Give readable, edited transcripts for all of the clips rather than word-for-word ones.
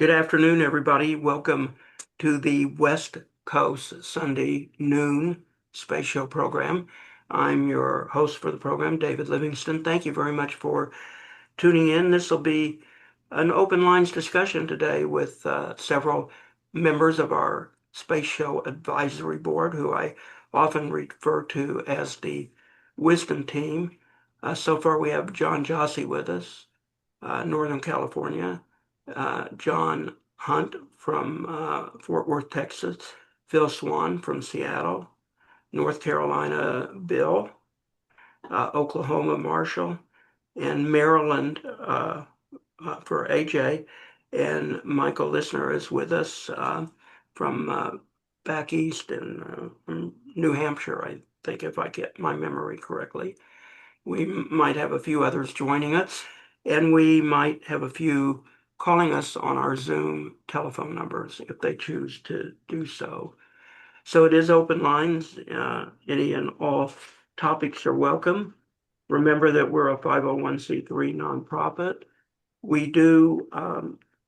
Good afternoon, everybody. Welcome to the West Coast Sunday noon space show program. I'm your host for the program, David Livingston. Thank you very much for tuning in. This will be an open lines discussion today with several members of our Space Show Advisory Board, who I often refer to as the Wisdom Team. So far, we have John Jossi with us, Northern California, John Hunt from Fort Worth, Texas, Phil Swan from Seattle, North Carolina, Bill, Oklahoma, Marshall, and Maryland for AJ. And Michael Listener is with us from back east in New Hampshire, I think, if I get my memory correctly. We might have a few others joining us, and we might have a few calling us on our Zoom telephone numbers if they choose to do so. So it is open lines. Any and all topics are welcome. Remember that we're a 501c3 nonprofit. We do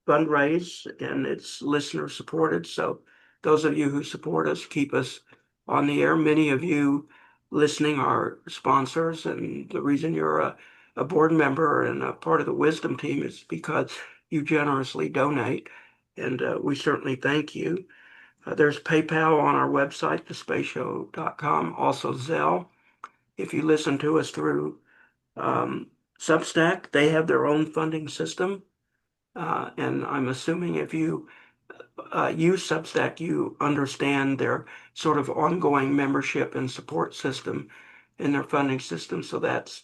fundraise, and it's listener supported. So those of you who support us keep us on the air. Many of you listening are sponsors, and the reason you're a board member and a part of the Wisdom team is because you generously donate, and we certainly thank you. There's PayPal on our website, thespaceshow.com, also Zelle. If you listen to us through Substack, they have their own funding system. And I'm assuming if you use Substack, you understand their sort of ongoing membership and support system in their funding system. So that's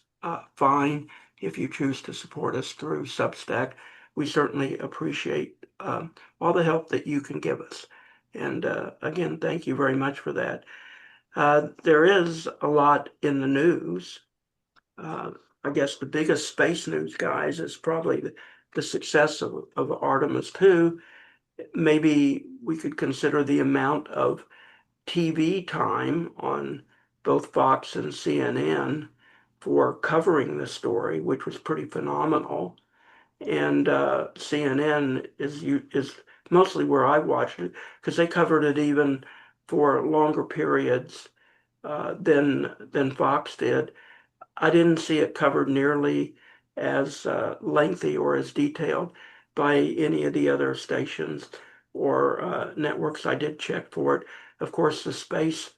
fine if you choose to support us through Substack. We certainly appreciate all the help that you can give us. And again, thank you very much for that. There is a lot in the news. I guess the biggest space news, guys, is probably the success of Artemis II. Maybe we could consider the amount of TV time on both Fox and CNN for covering the story, which was pretty phenomenal. And CNN is mostly where I watched it because they covered it even for longer periods than Fox did. I didn't see it covered nearly as lengthy or as detailed by any of the other stations or networks. I did check for it. Of course, the space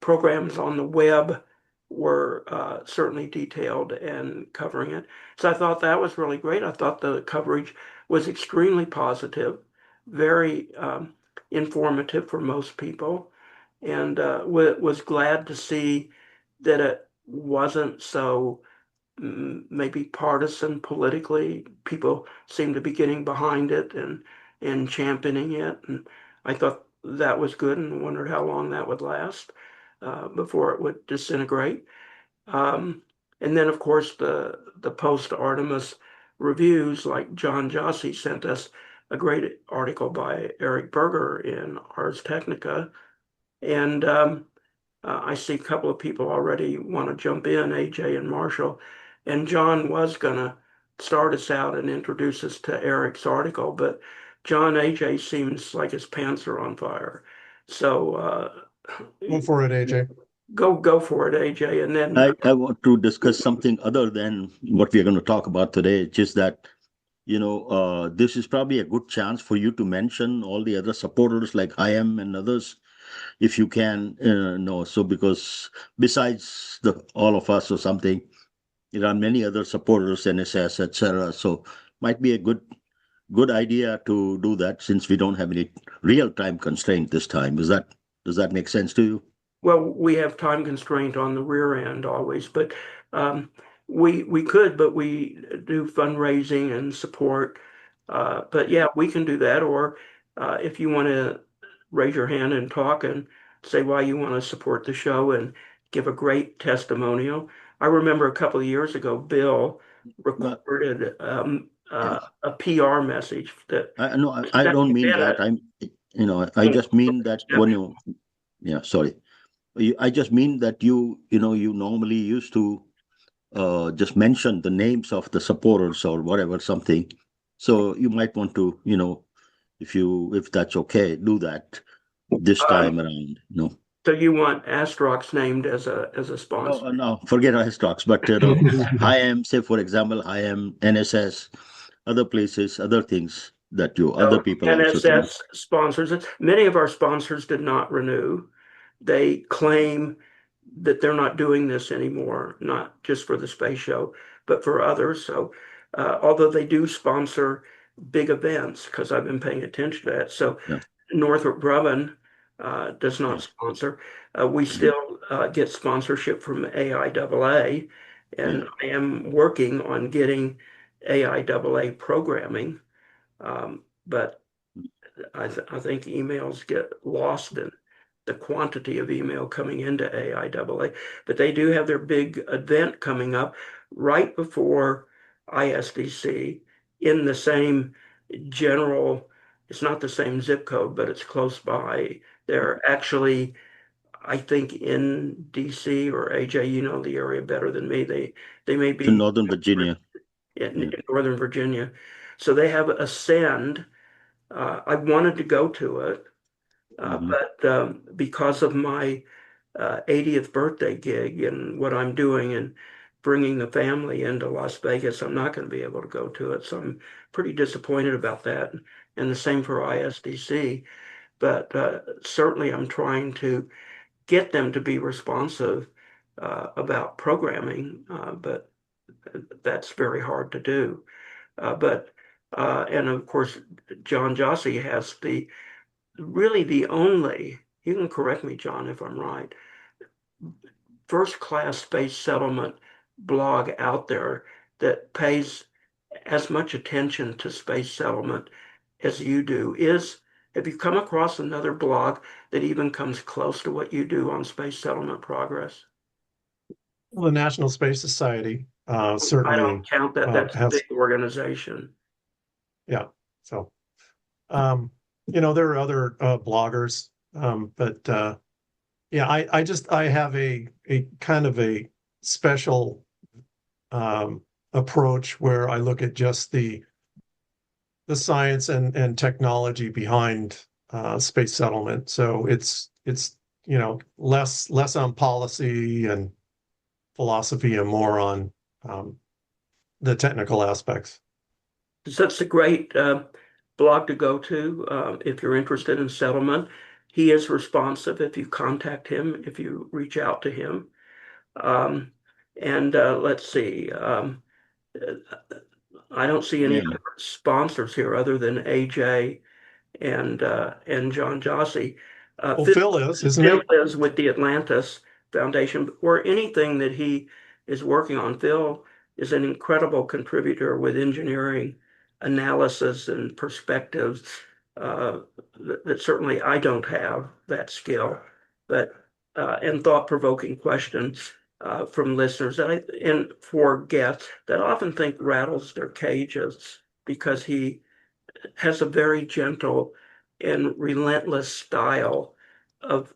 programs on the web were certainly detailed and covering it. So I thought that was really great. I thought the coverage was extremely positive, very informative for most people, and was glad to see that it wasn't so maybe partisan politically. People seem to be getting behind it and championing it. And I thought that was good and wondered how long that would last before it would disintegrate. And then, of course, the post-Artemis reviews, like John Jossi sent us a great article by Eric Berger in Ars Technica. And I see a couple of people already want to jump in, AJ and Marshall. And John was going to start us out and introduce us to Eric's article, but John, AJ seems like his pants are on fire. So Go for it, AJ. go for it, AJ. And then I want to discuss something other than what we are going to talk about today. Just that, this is probably a good chance for you to mention all the other supporters like I am and others, if you can. No, so because besides all of us or something, there are many other supporters, NSS, etc. So might be a good idea to do that since we don't have any real time constraint this time. Does that make sense to you? well, we have time constraint on the rear end always, but we could, but we do fundraising and support. But yeah, we can do that. Or if you want to raise your hand and talk and say why you want to support the show and give a great testimonial. I remember a couple of years ago, Bill Well, recorded yeah. a PR message that No, I don't mean that. I just mean that when exception. you, yeah, sorry. I just mean that you normally used to just mention the names of the supporters or whatever, something. So you might want to, if that's okay, do that this Um, time around. No, so you want Astrox named as a no, sponsor? no, forget our stocks, but IM, say for example, IM, NSS, other places, other things that other So people also can. NSS sponsors it. Many of our sponsors did not renew. They claim that they're not doing this anymore, not just for the space show, but for others. So, although they do sponsor big events, because I've been paying attention to that. So, Yeah, Northrop Grumman does yeah. not sponsor. We Mhm. still get sponsorship from AIAA, Yeah. and I am working on getting AIAA programming. But I think emails get lost in the quantity of email coming into AIAA. But they do have their big event coming up right before ISDC in the same general, it's not the same zip code, but it's close by. They're actually, I think, in DC or AJ, you know the area better than me. They may To be Northern Virginia. in Yeah. Northern Virginia. So they have Ascend. I wanted to go to it, Hmm. but because of my 80th birthday gig and what I'm doing and bringing the family into Las Vegas, I'm not going to be able to go to it. So I'm pretty disappointed about that. And the same for ISDC. But certainly I'm trying to get them to be responsive about programming, but that's very hard to do. But and of course, John Jossi has really the only, you can correct me, John, if I'm right, first class space settlement blog out there that pays as much attention to space settlement as you do. Have you come across another blog that even comes close to what you do on space settlement progress? Well, the National Space Society I certainly don't count that. That's a has, big organization. yeah. So, there are other bloggers, but yeah, I have a kind of a special approach where I look at just the science and technology behind space settlement. So it's less on policy and philosophy and more on um, the technical aspects. So that's a great blog to go to if you're interested in settlement. He is responsive if you contact him, if you reach out to him. Um, and let's see. I don't see any Yeah. other sponsors here other than AJ and John Jossi. Well, Phil, Phil is, isn't Phil he? is with the Atlantis Foundation, or anything that he is working on. Phil is an incredible contributor with engineering analysis and perspectives uh, that certainly I don't have that skill, but and thought-provoking questions from listeners and for guests that I often think rattles their cages because he has a very gentle and relentless style of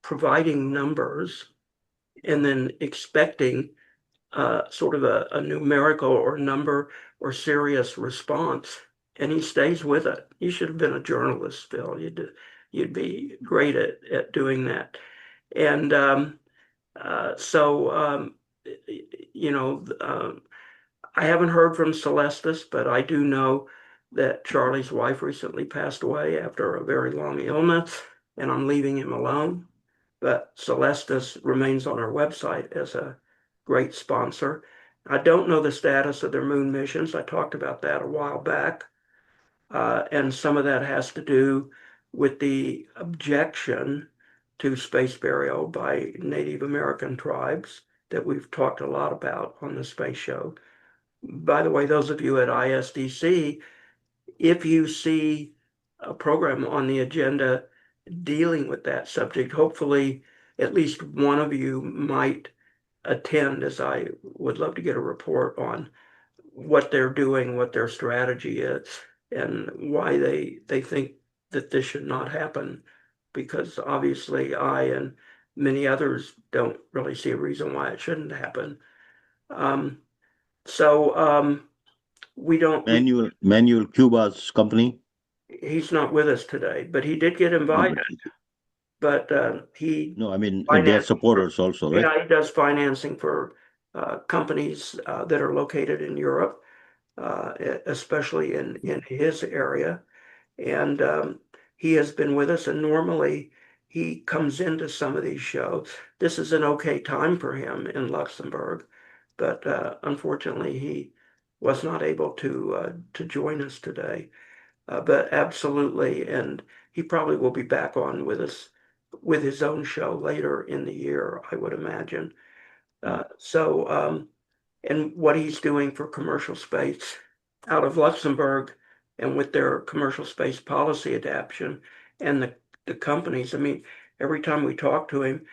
providing numbers and then expecting sort of a numerical or number or serious response. And he stays with it. You should have been a journalist, Phil. You'd be great at doing that. And so, you know, I haven't heard from Celestis, but I do know that Charlie's wife recently passed away after a very long illness, and I'm leaving him alone. But Celestis remains on our website as a great sponsor. I don't know the status of their moon missions. I talked about that a while back. And some of that has to do with the objection to space burial by Native American tribes that we've talked a lot about on the space show. By the way, those of you at ISDC, if you see a program on the agenda dealing with that subject, hopefully at least one of you might attend, as I would love to get a report on what they're doing, what their strategy is, and why they think that this should not happen. Because obviously I and many others don't really see a reason why it shouldn't happen. Um, so we don't we Manuel Cuba's company. he's not with us today, but he did get No, invited. But he no, I mean, they are financing for, supporters also, right? yeah, he does financing for companies that are located in Europe, especially in his area. And he has been with us, and normally he comes into some of these shows. This is an okay time for him in Luxembourg, but unfortunately he was not able to join us today. But absolutely, and he probably will be back on with us with his own show later in the year, I would imagine. And what he's doing for commercial space out of Luxembourg and with their commercial space policy adaptation and the companies. I mean, every time we talk to him,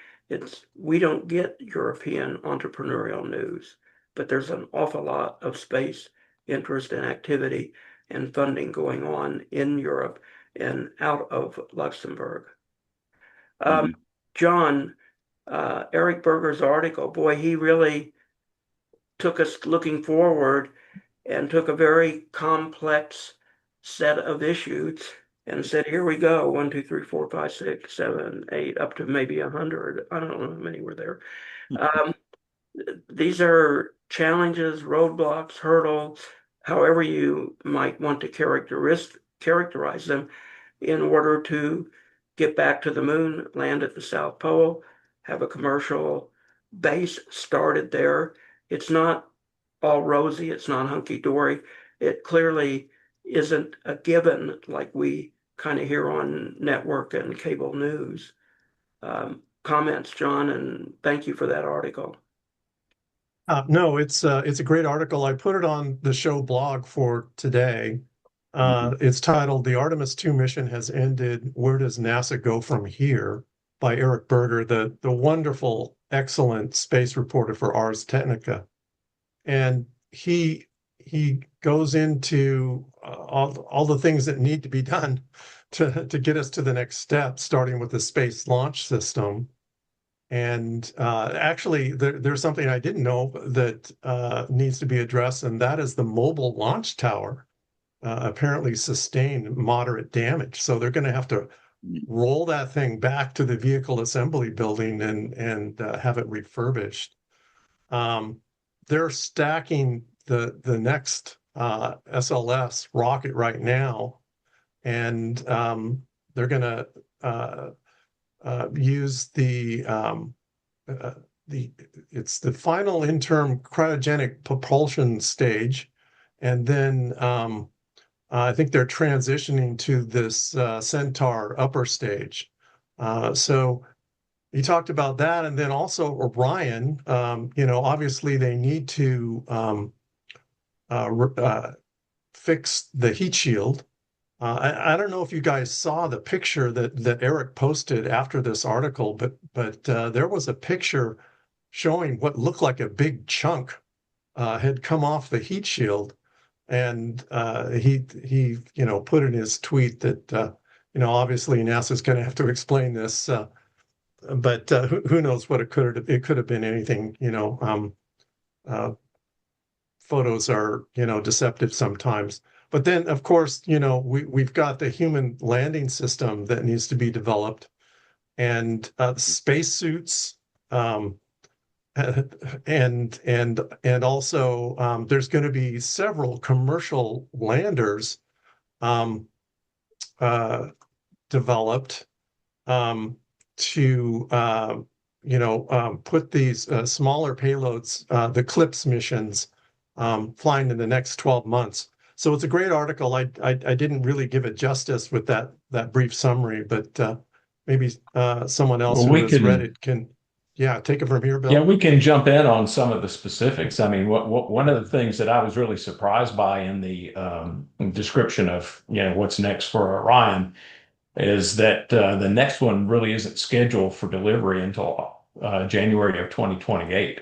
we don't get European entrepreneurial news, but there's an awful lot of space interest and activity and funding going on in Europe and out of Luxembourg. Um, Mhm. John, Eric Berger's article, boy, he really took us looking forward and took a very complex set of issues and said, here we go, 1, 2, 3, 4, 5, 6, 7, 8, up to maybe 100. I don't know how many were there. Um, these are challenges, roadblocks, hurdles, however you might want to characterize them in order to get back to the moon, land at the South Pole, have a commercial base started there. It's not all rosy, it's not hunky dory. It clearly isn't a given like we kind of hear on network and cable news. Comments, John, and thank you for that article. No, it's a great article. I put it on the show blog for today. Mhm. It's titled "The Artemis II mission has ended. Where does NASA go from here?" by Eric Berger, the wonderful, excellent space reporter for Ars Technica. And he goes into all the things that need to be done to get us to the next step, starting with the Space Launch System. And actually, there's something I didn't know that needs to be addressed, and that is the mobile launch tower apparently sustained moderate damage. So they're going to have to roll that thing back to the vehicle assembly building and have it refurbished. Um, they're stacking the next SLS rocket right now, and they're going to use uh, the it's the final interim cryogenic propulsion stage, and then I think they're transitioning to this Centaur upper stage. So you talked about that, and then also Orion. Obviously they need to fix the heat shield. I don't know if you guys saw the picture that Eric posted after this article, but there was a picture showing what looked like a big chunk had come off the heat shield, and he put in his tweet that obviously NASA's going to have to explain this, but who knows what it could have been anything. Uh, Photos are deceptive sometimes. But then, of course, we've got the human landing system that needs to be developed, and the spacesuits, and also there's going to be several commercial landers um, uh, developed um, to put these smaller payloads, the CLIPS missions, flying in the next 12 months. So it's a great article. I didn't really give it justice with that brief summary, but maybe someone else Well, who we has read can, it can, yeah, take it from here, yeah, Bill. we can jump in on some of the specifics. I mean, one of the things that I was really surprised by in the description of, what's next for Orion is that the next one really isn't scheduled for delivery until January of 2028.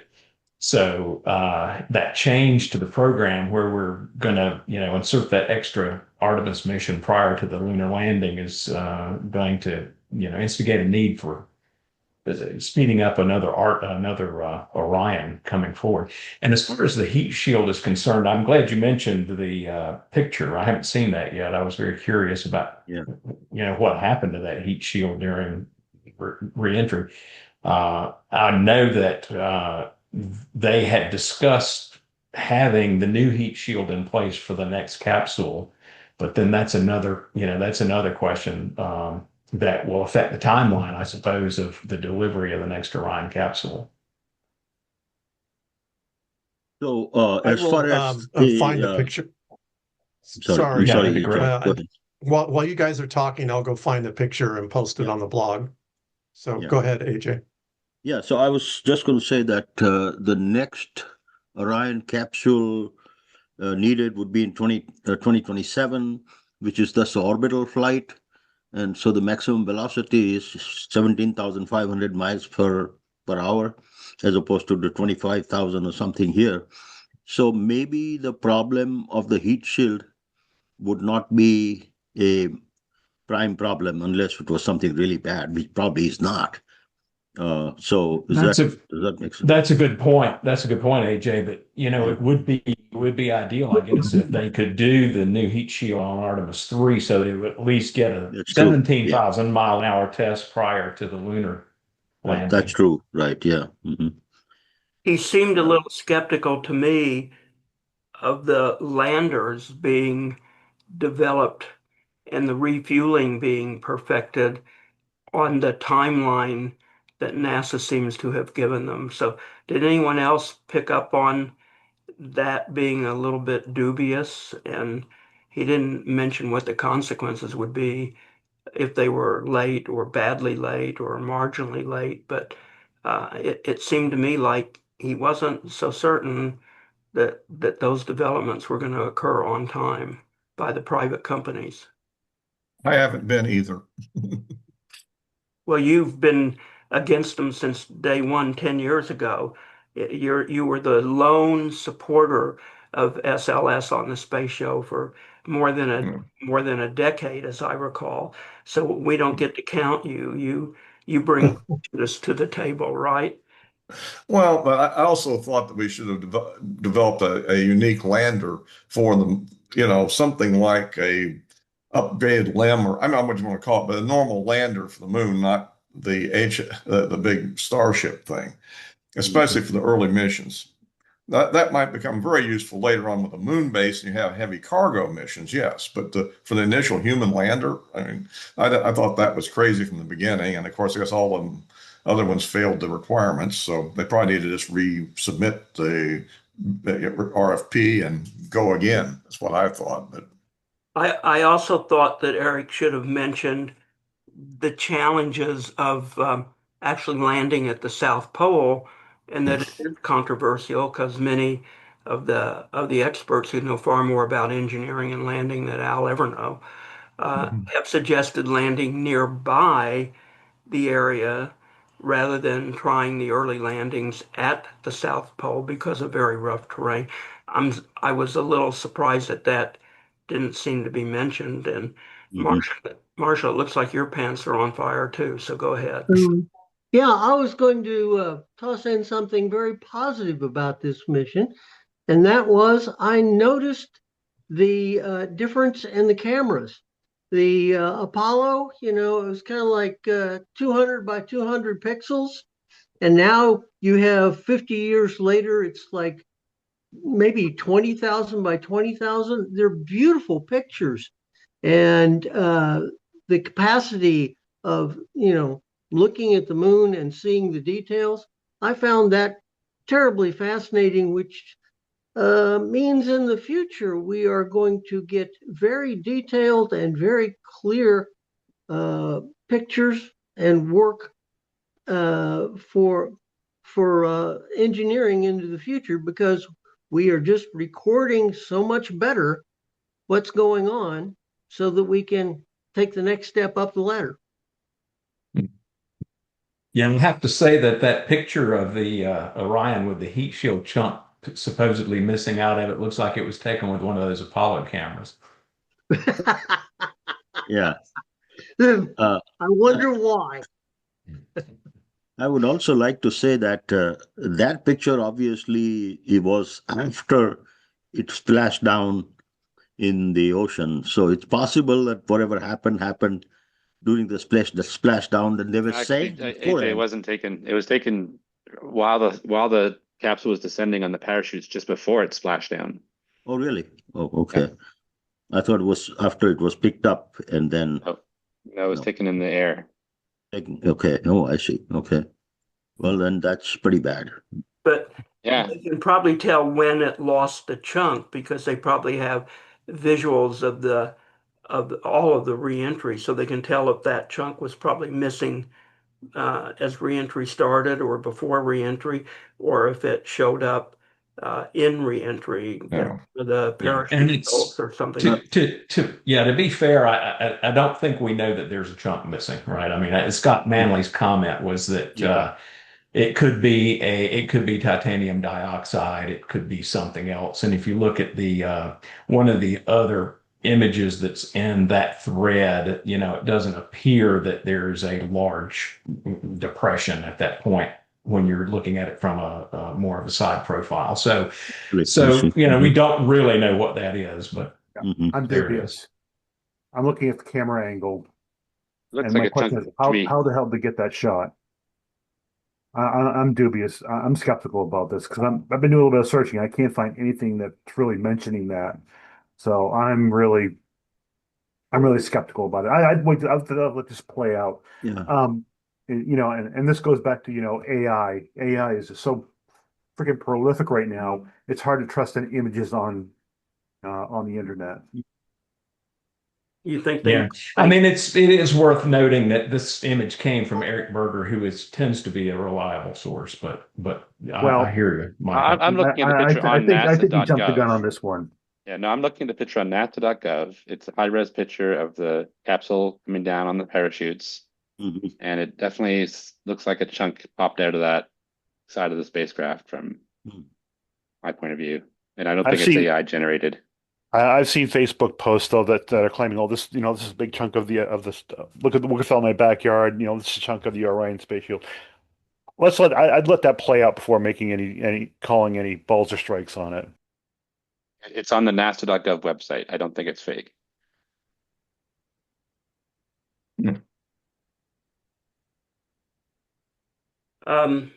So that change to the program where we're going to, insert that extra Artemis mission prior to the lunar landing is going to, instigate a need for speeding up another Orion coming forward. And as far as the heat shield is concerned, I'm glad you mentioned the picture. I haven't seen that yet. I was very curious about Yeah. what happened to that heat shield during reentry. I know that they had discussed having the new heat shield in place for the next capsule, but then that's another question that will affect the timeline, I suppose, of the delivery of the next Orion capsule. So, I as far will as find the picture. I'm Sorry. Yeah, that'd sorry, be AJ. great. Go ahead. While you guys are talking, I'll go find the picture and post it Yeah. on the blog. So Yeah. go ahead, AJ. Yeah, so I was just going to say that the next Orion capsule needed would be in 2027, which is thus orbital flight. And so the maximum velocity is 17,500 miles per hour, as opposed to the 25,000 or something here. So maybe the problem of the heat shield would not be a prime problem unless it was something really bad, which probably is not. So That's a does that make sense? That's a good point. That's a good point, AJ. But Yeah. it would be ideal, I guess, if they could do the new heat shield on Artemis III, so they would at least get a That's true. Yeah, 17,000-mile-an-hour test prior to the lunar that's landing. true. Right. Yeah. He seemed a little skeptical to me of the landers being developed and the refueling being perfected on the timeline that NASA seems to have given them. So, did anyone else pick up on that being a little bit dubious? And he didn't mention what the consequences would be if they were late or badly late or marginally late, but it seemed to me like he wasn't so certain that those developments were going to occur on time by the private companies. I haven't been either. Well, you've been against them since day one, 10 years ago. You were the lone supporter of SLS on the space show for more than a Mm. more than a decade, as I recall. So we don't get to count you. You bring this to the table, right? Well, but I also thought that we should have developed a unique lander for them, something like a upgraded LEM, or I don't know what you want to call it, but a normal lander for the moon, not the big Starship thing, especially for the early missions. That might become very useful later on with a moon base and you have heavy cargo missions, yes. But for the initial human lander, I mean, I thought that was crazy from the beginning. And of course, I guess all of them, other ones failed the requirements. So they probably need to just resubmit the RFP and go again. That's what I thought. But I also thought that Eric should have mentioned the challenges of actually landing at the South Pole, and that it is controversial because many of the experts who know far more about engineering and landing than I'll ever know have suggested landing nearby the area rather than trying the early landings at the South Pole because of very rough terrain. I was a little surprised that that didn't seem to be mentioned. And hmm Marsha, it looks like your pants are on fire too, so go ahead. Yeah, I was going to toss in something very positive about this mission, and that was I noticed the difference in the cameras. The Apollo, it was kind of like 200 by 200 pixels, and now you have 50 years later, it's like maybe 20,000 by 20,000. They're beautiful pictures, and the capacity of looking at the moon and seeing the details, I found that terribly fascinating, which means in the future we are going to get very detailed and very clear pictures and work for engineering into the future, because we are just recording so much better what's going on so that we can take the next step up the ladder. Yeah, I have to say that picture of the Orion with the heat shield chunk supposedly missing out of it looks like it was taken with one of those Apollo cameras. Yeah. I Uh, wonder why. I would also like to say that that picture obviously it was after it splashed down in the ocean. So it's possible that whatever happened during the splashdown, and they were Actually, saved AJ, it beforehand. wasn't taken. It was taken while the capsule was descending on the parachutes just before it splashed down. Oh, really? Oh, Yeah. okay. I thought it was after it was picked up and then No, no, it was no. taken in the air. Okay. Oh, I see. Okay. Well, then that's pretty bad. But Yeah. they can probably tell when it lost the chunk because they probably have visuals of all of the reentry, so they can tell if that chunk was probably missing as reentry started or before reentry, or if it showed up in reentry, Yeah. the Yeah, and parachute bolts it's or something. to be fair, I don't think we know that there's a chunk missing, right? I mean, Scott Manley's comment was that Yeah. it could be titanium dioxide, it could be something else. And if you look at the one of the other images that's in that thread, it doesn't appear that there's a large depression at that point when you're looking at it from a more of a side profile. So Really, I so, see. we don't really know what that is, but Mhm. I'm there it dubious. is. I'm looking at the camera angle, Looks and like my a question chunk is, to me. how the hell did they get that shot? I'm dubious. I'm skeptical about this because I've been doing a little bit of searching. I can't find anything that's really mentioning that. So I'm really skeptical about it. I'd wait. I'd let this play out. Yeah. And this goes back to AI. AI is just so freaking prolific right now. It's hard to trust any images on the internet. You think Yeah. they I mean, it is worth noting that this image came from Eric Berger, who tends to be a reliable source, but I Well, hear you, Michael. I'm looking at the picture on I think you jumped the gun NASA.gov. on this one. Yeah, no, I'm looking at the picture on NASA.gov. It's a high-res picture of the capsule coming down on the parachutes, Mhm. and it definitely looks like a chunk popped out of that side of the spacecraft from Mhm. my point of view. And I don't I've think it's seen AI generated. I've seen Facebook posts though that are claiming, oh, this is a big chunk of the look at in my backyard. This is a chunk of the Orion space shield. I'd let that play out before making any calling any balls or strikes on it. It's on the NASA.gov website. I don't think it's fake.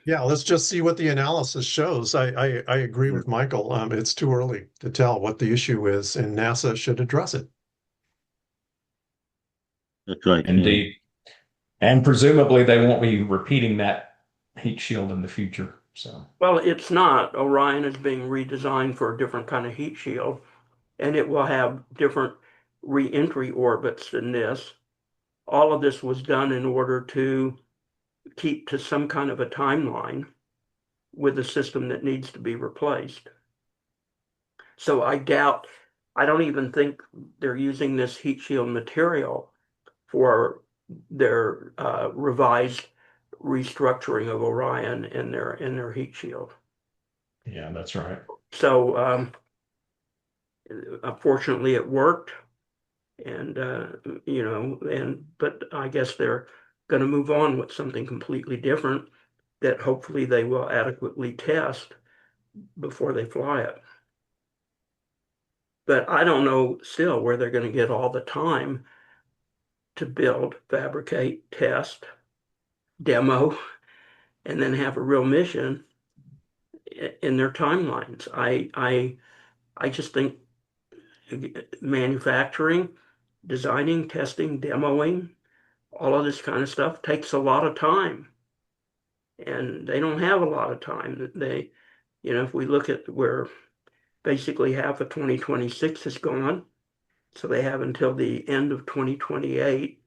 Yeah, let's just see what the analysis shows. I agree with Michael. It's too early to tell what the issue is, and NASA should address it. That's right. Yeah. Indeed. And presumably they won't be repeating that heat shield in the future. So, well, it's not. Orion is being redesigned for a different kind of heat shield, and it will have different reentry orbits than this. All of this was done in order to keep to some kind of a timeline with a system that needs to be replaced. So I don't even think they're using this heat shield material for their revised restructuring of Orion in their heat shield. yeah, that's right. So fortunately it worked, and but I guess they're going to move on with something completely different that hopefully they will adequately test before they fly it. But I don't know still where they're going to get all the time to build, fabricate, test, demo, and then have a real mission in their timelines. I just think manufacturing, designing, testing, demoing, all of this kind of stuff takes a lot of time. And they don't have a lot of time. If we look at where basically half of 2026 is gone, so they have until the end of 2028.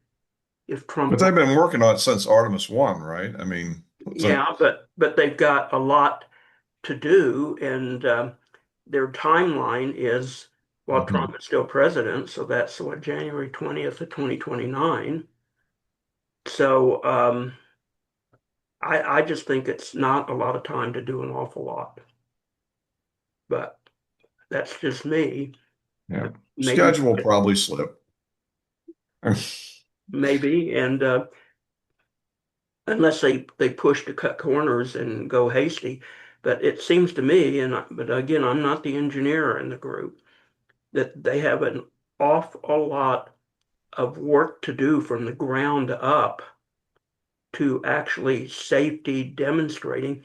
If But Trump, they've been working on it since Artemis 1, right? I mean, so yeah, but they've got a lot to do, and their timeline is while Mhm. Trump is still president, so that's what, January 20th of 2029. So I just think it's not a lot of time to do an awful lot, but that's just me. Yeah. Maybe, Schedule will probably slip. maybe, and unless they push to cut corners and go hasty. But it seems to me, but again, I'm not the engineer in the group, that they have an awful lot of work to do from the ground up to actually safety demonstrating.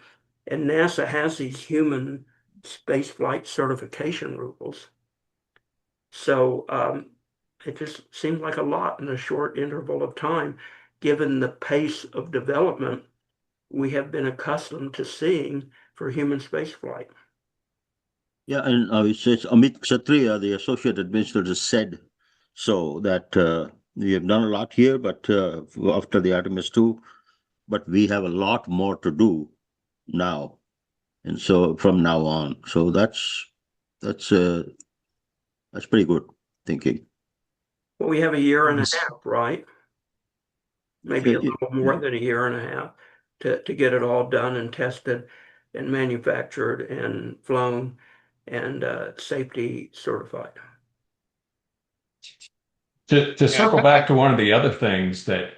And NASA has these human spaceflight certification rules. So it just seems like a lot in a short interval of time, given the pace of development we have been accustomed to seeing for human spaceflight. Yeah, and it's Amit Kshatriya, the associate administrator, said so that we have done a lot here, but after the Artemis II, but we have a lot more to do now, and so from now on. So that's pretty good thinking. Well, we have a year and a half, right? Maybe a Yeah, little more than a year and a half to get it all done and tested and manufactured and flown and safety certified. To circle back to one of the other things that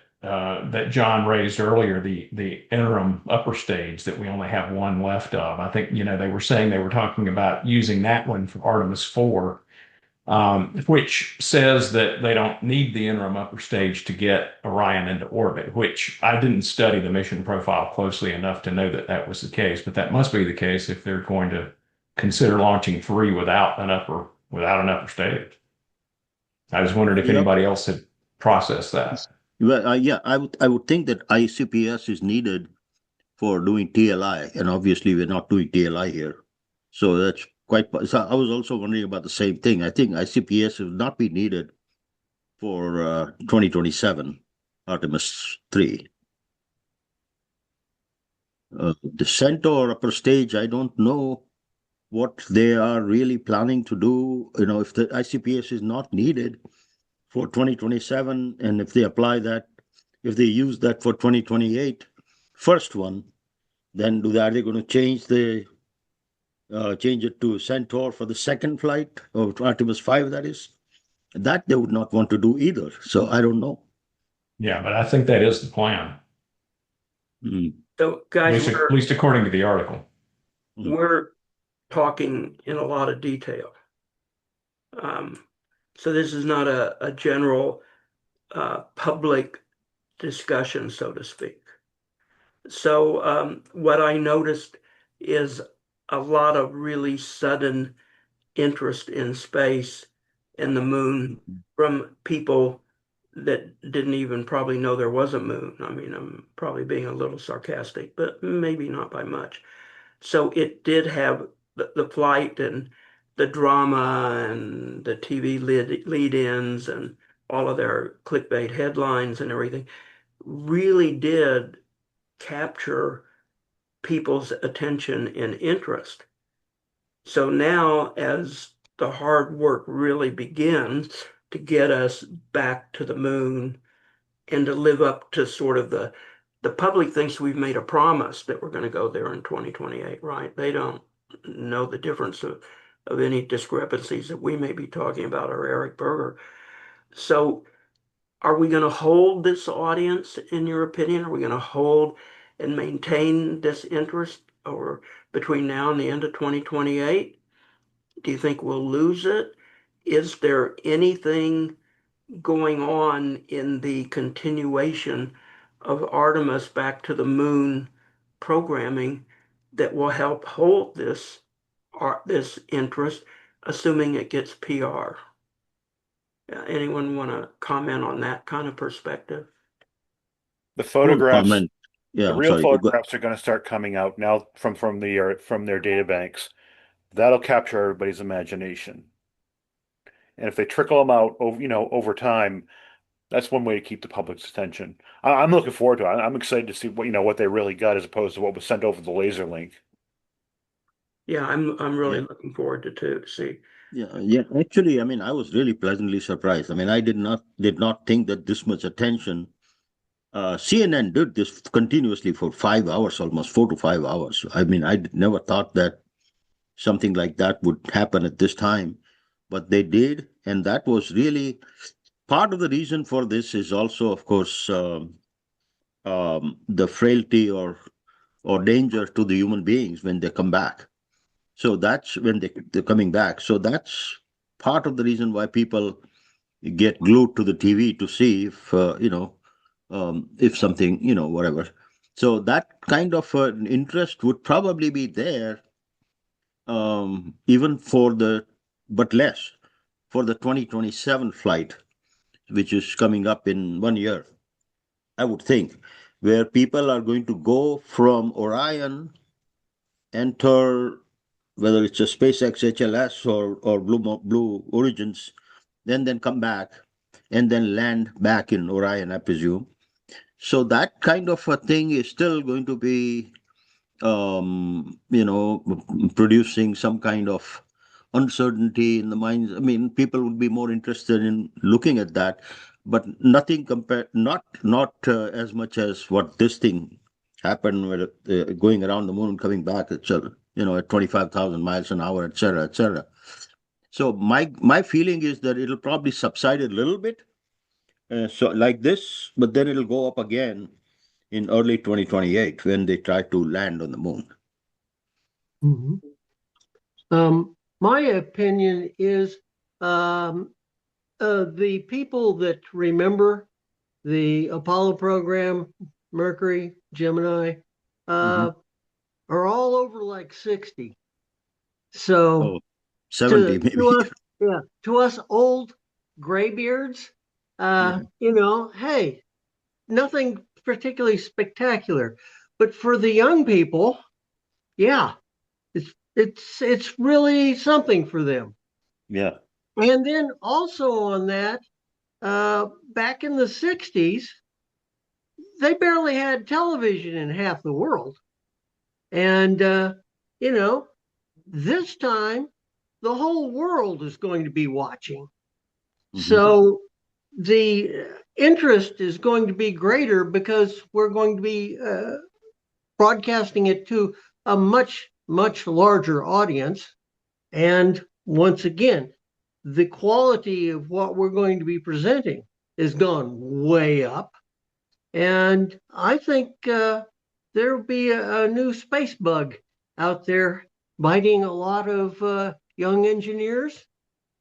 John raised earlier, the interim upper stage that we only have one left of. I think they were saying they were talking about using that one for Artemis 4, which says that they don't need the interim upper stage to get Orion into orbit. Which I didn't study the mission profile closely enough to know that that was the case, but that must be the case if they're going to consider launching 3 without an upper stage. I was wondering if Yep. anybody else had processed that. Well, yeah, I would think that ICPS is needed for doing TLI, and obviously we're not doing TLI here, so that's quite. So I was also wondering about the same thing. I think ICPS will not be needed for 2027 Artemis 3. The Centaur upper stage, I don't know what they are really planning to do. If the ICPS is not needed for 2027, and if they apply that, if they use that for 2028, first one, then are they going to change it to Centaur for the second flight of Artemis 5? That is, that they would not want to do either. So I don't know. Yeah, but I think that is the plan, So, at guys, least according to the article. we're talking in a lot of detail. So this is not a general public discussion, so to speak. So what I noticed is a lot of really sudden interest in space and the moon from people that didn't even probably know there was a moon. I mean, I'm probably being a little sarcastic, but maybe not by much. So it did have the flight and the drama and the TV lead-ins and all of their clickbait headlines and everything really did capture people's attention and interest. So now, as the hard work really begins to get us back to the moon and to live up to sort of the public thinks we've made a promise that we're going to go there in 2028, right? They don't know the difference of any discrepancies that we may be talking about, or Eric Berger. So are we going to hold this audience, in your opinion? Are we going to hold and maintain this interest over between now and the end of 2028? Do you think we'll lose it? Is there anything going on in the continuation of Artemis back to the moon programming that will help hold this interest, assuming it gets PR? Anyone want to comment on that kind of perspective? The photographs, Comment. Yeah, the I'm real sorry. photographs are going to start coming out now from their data banks. That'll capture everybody's imagination. And if they trickle them out over time, that's one way to keep the public's attention. I'm looking forward to it. I'm excited to see what they really got as opposed to what was sent over the laser link. Yeah, I'm really looking forward to see. Yeah. Actually, I mean, I was really pleasantly surprised. I mean, I did not think that this much attention. CNN did this continuously for 5 hours, almost 4 to 5 hours. I mean, I never thought that something like that would happen at this time, but they did, and that was really part of the reason for this. Is also, of course, the frailty or danger to the human beings when they come back. So that's when they're coming back. So that's part of the reason why people get glued to the TV to see if something, whatever. So that kind of interest would probably be there, even but less for the 2027 flight, which is coming up in 1 year, I would think, where people are going to go from Orion, enter whether it's a SpaceX HLS or Blue Origins, then come back and then land back in Orion, I presume. So that kind of a thing is still going to be, producing some kind of uncertainty in the minds. I mean, people would be more interested in looking at that, but nothing compared, not as much as what this thing happened with going around the moon and coming back, etc. At 25,000 miles an hour, etc., etc. So my feeling is that it'll probably subside a little bit, so like this, but then it'll go up again in early 2028 when they try to land on the moon. Mhm. My opinion is the people that remember the Apollo program, Mercury, Gemini, are all over like 60. So Oh, 70 to maybe. us, yeah, to us old graybeards, Yeah. hey, nothing particularly spectacular. But for the young people, yeah, it's really something for them. Yeah. And then also on that, back in the 60s, they barely had television in half the world. And, you know, this time the whole world is going to be watching. So the interest is going to be greater because we're going to be broadcasting it to a much, much larger audience. And once again, the quality of what we're going to be presenting has gone way up. And I think there'll be a new space bug out there biting a lot of young engineers.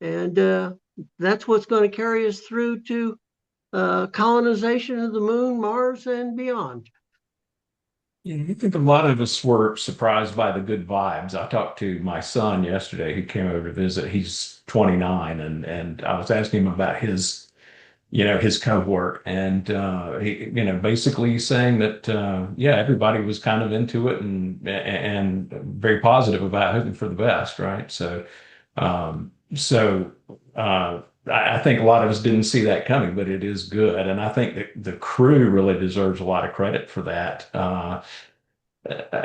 And that's what's going to carry us through to colonization of the moon, Mars, and beyond. Yeah, I think a lot of us were surprised by the good vibes. I talked to my son yesterday who came over to visit. He's 29, and I was asking him about his cohort, and he, basically saying that yeah, everybody was kind of into it and very positive about hoping for the best, right? So I think a lot of us didn't see that coming, but it is good, and I think that the crew really deserves a lot of credit for that.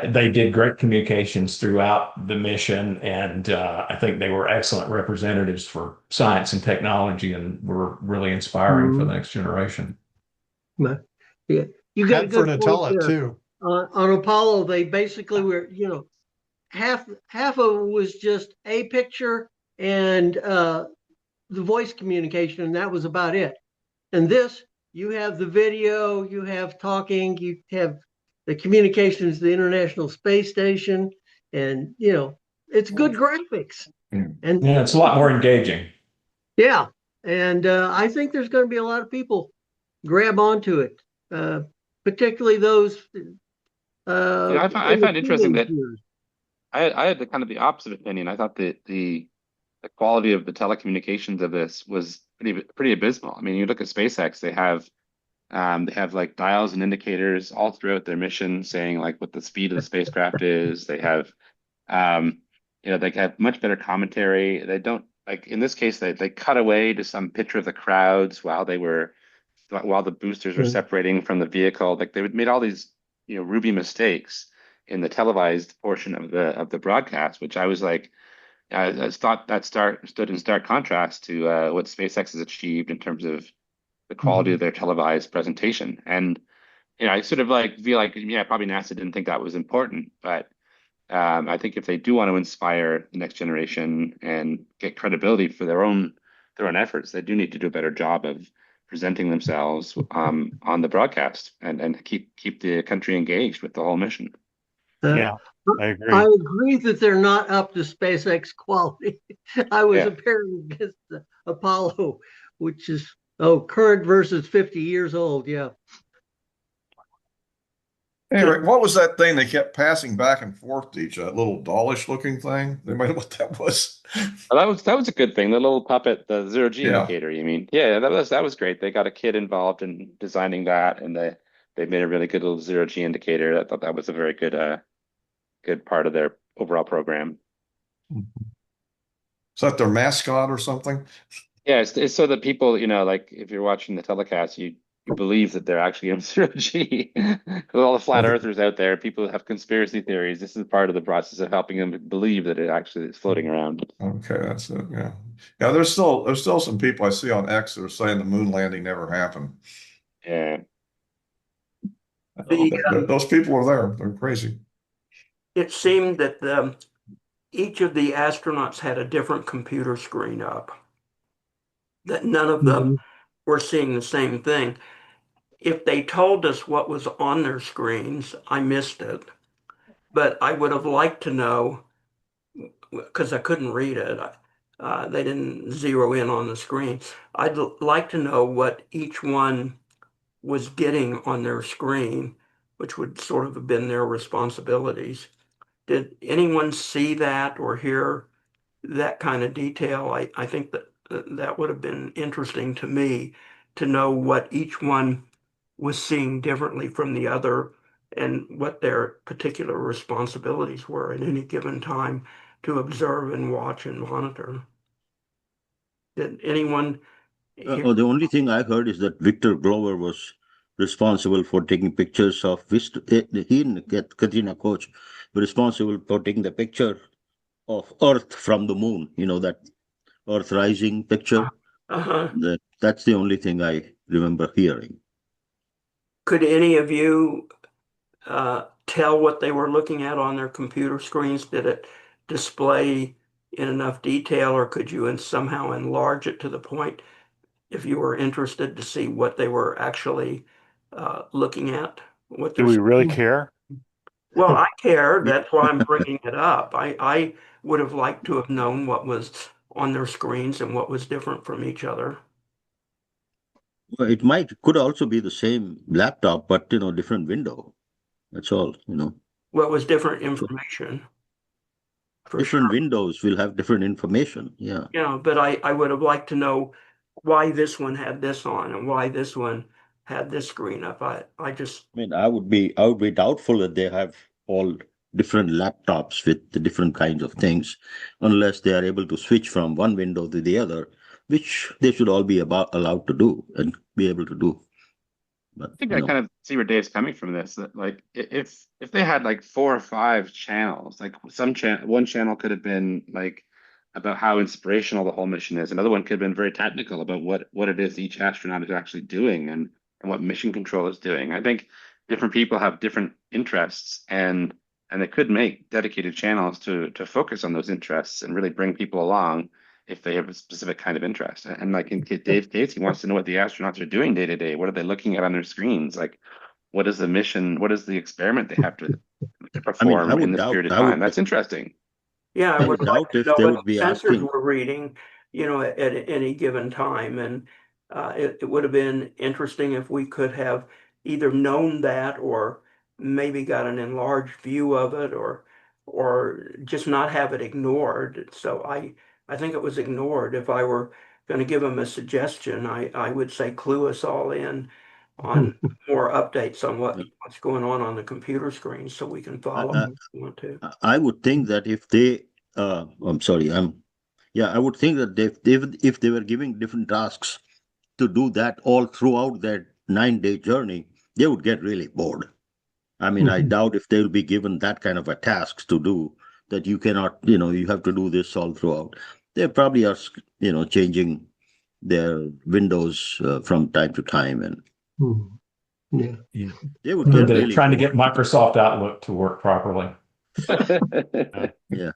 They did great communications throughout the mission, and I think they were excellent representatives for science and technology, and were really inspiring for the next generation. But, yeah, you got a And for good point Nutella there. too. On Apollo, they basically were, half of it was just a picture and the voice communication, and that was about it. And this, you have the video, you have talking, you have the communications to the International Space Station, and it's good graphics. And Yeah, it's a lot more engaging. yeah, and I think there's going to be a lot of people grab onto it, particularly those I in the find interesting teenage that years. I had the kind of the opposite opinion. I thought that the quality of the telecommunications of this was pretty abysmal. I mean, you look at SpaceX, they have like dials and indicators all throughout their mission saying like what the speed of the spacecraft is. Um, they have much better commentary. They don't like in this case they cut away to some picture of the crowds while the boosters were Yeah. separating from the vehicle. Like they made all these Ruby mistakes in the televised portion of the broadcast, which I was like. I thought that stood in stark contrast to what SpaceX has achieved in terms of the quality of their televised presentation. And I sort of like feel like yeah, probably NASA didn't think that was important, but I think if they do want to inspire the next generation and get credibility for their own efforts, they do need to do a better job of presenting themselves on the broadcast and keep the country engaged with the whole mission. Yeah, I I agree. agree that they're not up to SpaceX quality. I was Yeah. comparing against the Apollo, which is current versus 50 years old. Yeah. Anyway, what was that thing they kept passing back and forth to each other? That little dollish looking thing? Anybody know what that was? Well, that was a good thing. The little puppet, the zero G Yeah. indicator, you mean? Yeah, that was great. They got a kid involved in designing that, and they made a really good little zero G indicator. I thought that was a very good part of their overall program. Is that their mascot or something? Yeah, it's so that people, like if you're watching the telecast, you believe that they're actually in zero G. Because all the flat Okay. earthers out there, people who have conspiracy theories, this is part of the process of helping them believe that it actually is floating around. Okay, that's it. Yeah. Yeah, there's still some people I see on X that are saying the moon landing never happened. Yeah. Those people are there. They're crazy. It seemed that each of the astronauts had a different computer screen up, that none of them were seeing the same thing. If they told us what was on their screens, I missed it. But I would have liked to know, because I couldn't read it. They didn't zero in on the screen. I'd like to know what each one was getting on their screen, which would sort of have been their responsibilities. Did anyone see that or hear that kind of detail? I think that would have been interesting to me to know what each one was seeing differently from the other and what their particular responsibilities were at any given time to observe and watch and monitor. Did anyone hear? The only thing I heard is that Victor Glover was responsible for taking pictures of he and Katrina Koch were responsible for taking the picture of Earth from the moon. That Earth rising picture. Uh-huh. That's the only thing I remember hearing. Could any of you tell what they were looking at on their computer screens? Did it display in enough detail, or could you somehow enlarge it to the point if you were interested to see what they were actually looking at? What Do they're we really care? Well, I care. That's why I'm bringing it up. I would have liked to have known what was on their screens and what was different from each other. Well, could also be the same laptop, but different window. That's all. What was different information, for sure. Different windows will have different information. Yeah. But I would have liked to know why this one had this on and why this one had this screen up. I mean, I would be doubtful that they have all different laptops with the different kinds of things, unless they are able to switch from one window to the other, which they should all be allowed to do and be able to do. But I think I kind of see where Dave's coming from this. That like if they had like 4 or 5 channels, like one channel could have been like about how inspirational the whole mission is. Another one could have been very technical about what it is each astronaut is actually doing and what mission control is doing. I think different people have different interests and they could make dedicated channels to focus on those interests and really bring people along if they have a specific kind of interest. And like in Dave's case, he wants to know what the astronauts are doing day to day. What are they looking at on their screens? Like, what is the mission? What is the experiment they have to perform in this period of time? That's interesting. Yeah, I would like doubt to if know they what would the be sensors asking. were reading, at any given time. And it would have been interesting if we could have either known that or maybe got an enlarged view of it or just not have it ignored. So I think it was ignored. If I were going to give them a suggestion, I would say clue us all in on more updates on what's going on the computer screen so we can follow if we want to. I would think that if they, I'm sorry, I would think that if they were giving different tasks to do that all throughout their 9-day journey, they would get really bored. I mean, I doubt if they'll be given that kind of a task to do that you cannot, you have to do this all throughout. They probably are, changing their windows from time to time, and Yeah. they would get They're really trying to bored. get Microsoft Outlook to work properly. Yeah.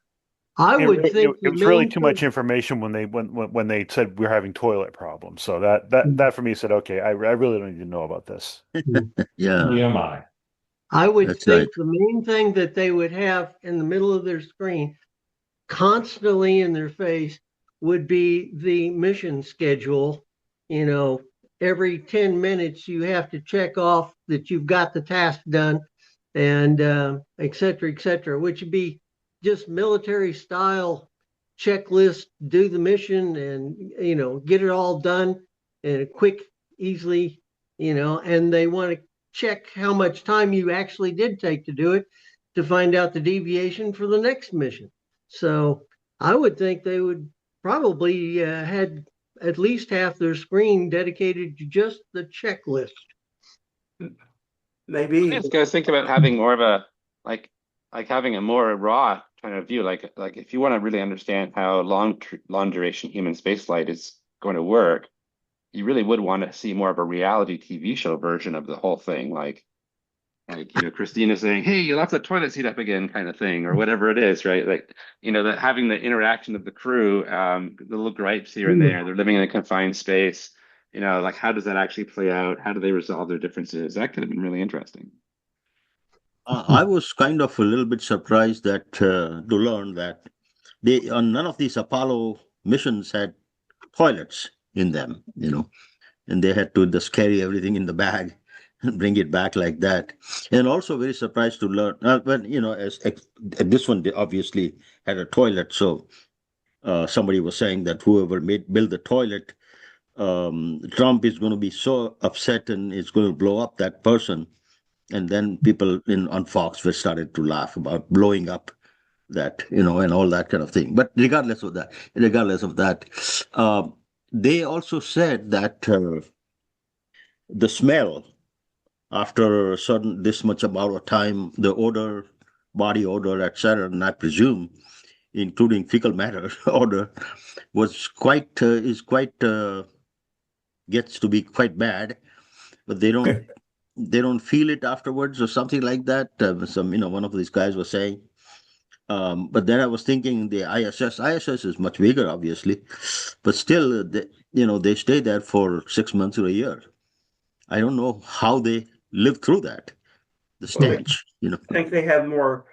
I would think It the was really main too thing, much information when they said we're having toilet problems. So that for me said, okay, I really don't need to know about this. Yeah, Yeah, my. I would that's right. think the main thing that they would have in the middle of their screen constantly in their face would be the mission schedule. You know, every 10 minutes you have to check off that you've got the task done and et cetera, which would be just military style checklist, do the mission and, get it all done and quick, easily, and they want to check how much time you actually did take to do it to find out the deviation for the next mission. So I would think they would probably had at least half their screen dedicated to just the checklist. Maybe. I guys think about having more of a like having a more raw kind of view. Like if you want to really understand how long duration human spaceflight is going to work, you really would want to see more of a reality TV show version of the whole thing. Christina saying, "Hey, you left the toilet seat up again," kind of thing, or whatever it is, right? Like, that having the interaction of the crew, the little gripes here and there. They're living in a confined space. Like how does that actually play out? How do they resolve their differences? That could have been really interesting. I was kind of a little bit surprised that to learn that they on none of these Apollo missions had toilets in them, and they had to just carry everything in the bag and bring it back like that. And also very surprised to learn, when this one they obviously had a toilet, so somebody was saying that whoever built the toilet, Trump is going to be so upset and is going to blow up that person. And then people on Fox were started to laugh about blowing up that, and all that kind of thing. But regardless of that, uh, they also said that the smell after a certain this much amount of time, the odor, body odor, etc., and I presume, including fecal matter odor, was quite gets to be quite bad, but they don't feel it afterwards or something like that. One of these guys was saying. But then I was thinking the ISS is much bigger, obviously, but still, they stay there for 6 months or a year. I don't know how they live through that, the Well, stench, I think they have more,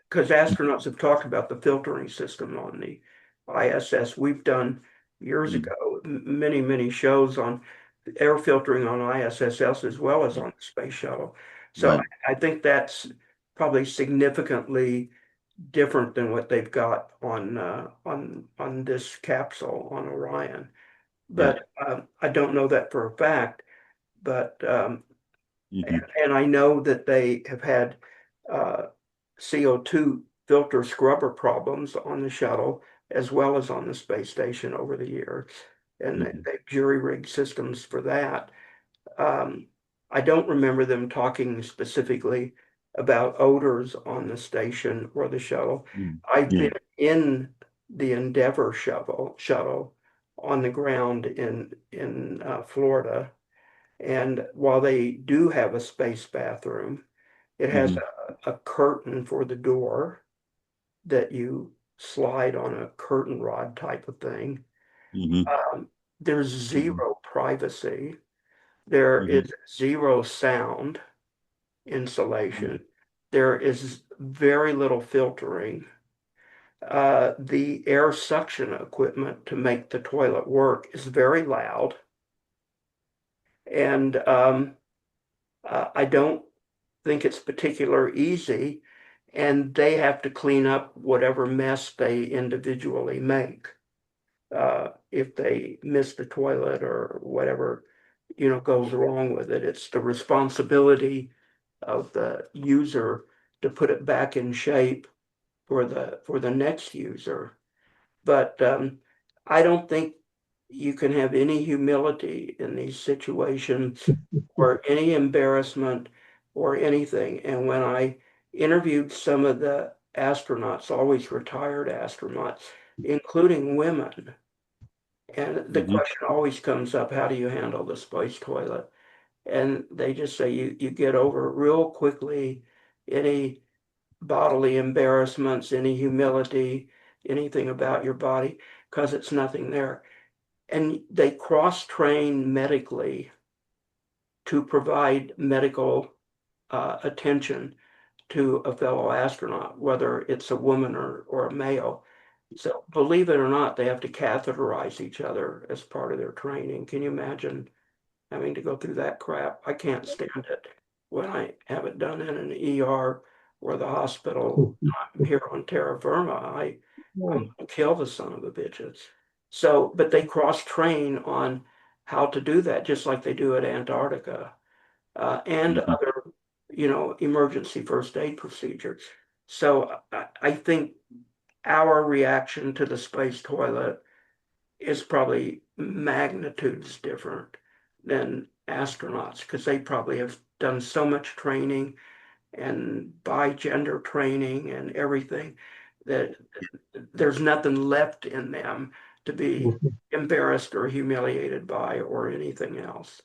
because astronauts have talked about the filtering system on the ISS. We've done years Mm. ago many, many shows on air filtering on ISS as well as on the space shuttle. So Right. I think that's probably significantly different than what they've got on this capsule on Orion. Yeah. But I don't know that for a fact. But Hmm. and I know that they have had uh, CO2 filter scrubber problems on the shuttle as well as on the space station over the years, and Hmm. they've jury-rigged systems for that. Um, I don't remember them talking specifically about odors on the station or the shuttle. I've Yeah. been in the Endeavour shuttle on the ground in Florida, and while they do have a space bathroom, it has Hmm. a curtain for the door that you slide on a curtain rod type of thing. Hmm. There's Hmm. zero privacy. There Hmm. is zero sound insulation. There is very little filtering. The air suction equipment to make the toilet work is very loud. And I don't think it's particularly easy. And they have to clean up whatever mess they individually make. If they miss the toilet or whatever, goes wrong with it, it's the responsibility of the user to put it back in shape for the next user. But I don't think you can have any humility in these situations or any embarrassment or anything. And when I interviewed some of the astronauts, always retired astronauts, including women, and the Hmm. question always comes up, how do you handle the space toilet? And they just say you get over real quickly any bodily embarrassments, any humility. anything about your body because it's nothing there. And they cross-train medically to provide medical attention to a fellow astronaut, whether it's a woman or a male. So believe it or not, they have to catheterize each other as part of their training. Can you imagine having to go through that crap? I can't stand it when I have it done in an ER or the hospital. I'm here on terra firma. I'm gonna kill the son of a bitches. So, but they cross train on how to do that, just like they do at Antarctica and Mhm. other, emergency first aid procedures. So I think our reaction to the space toilet is probably magnitudes different than astronauts because they probably have done so much training and by gender training and everything that there's nothing left in them to be embarrassed or humiliated by or anything else.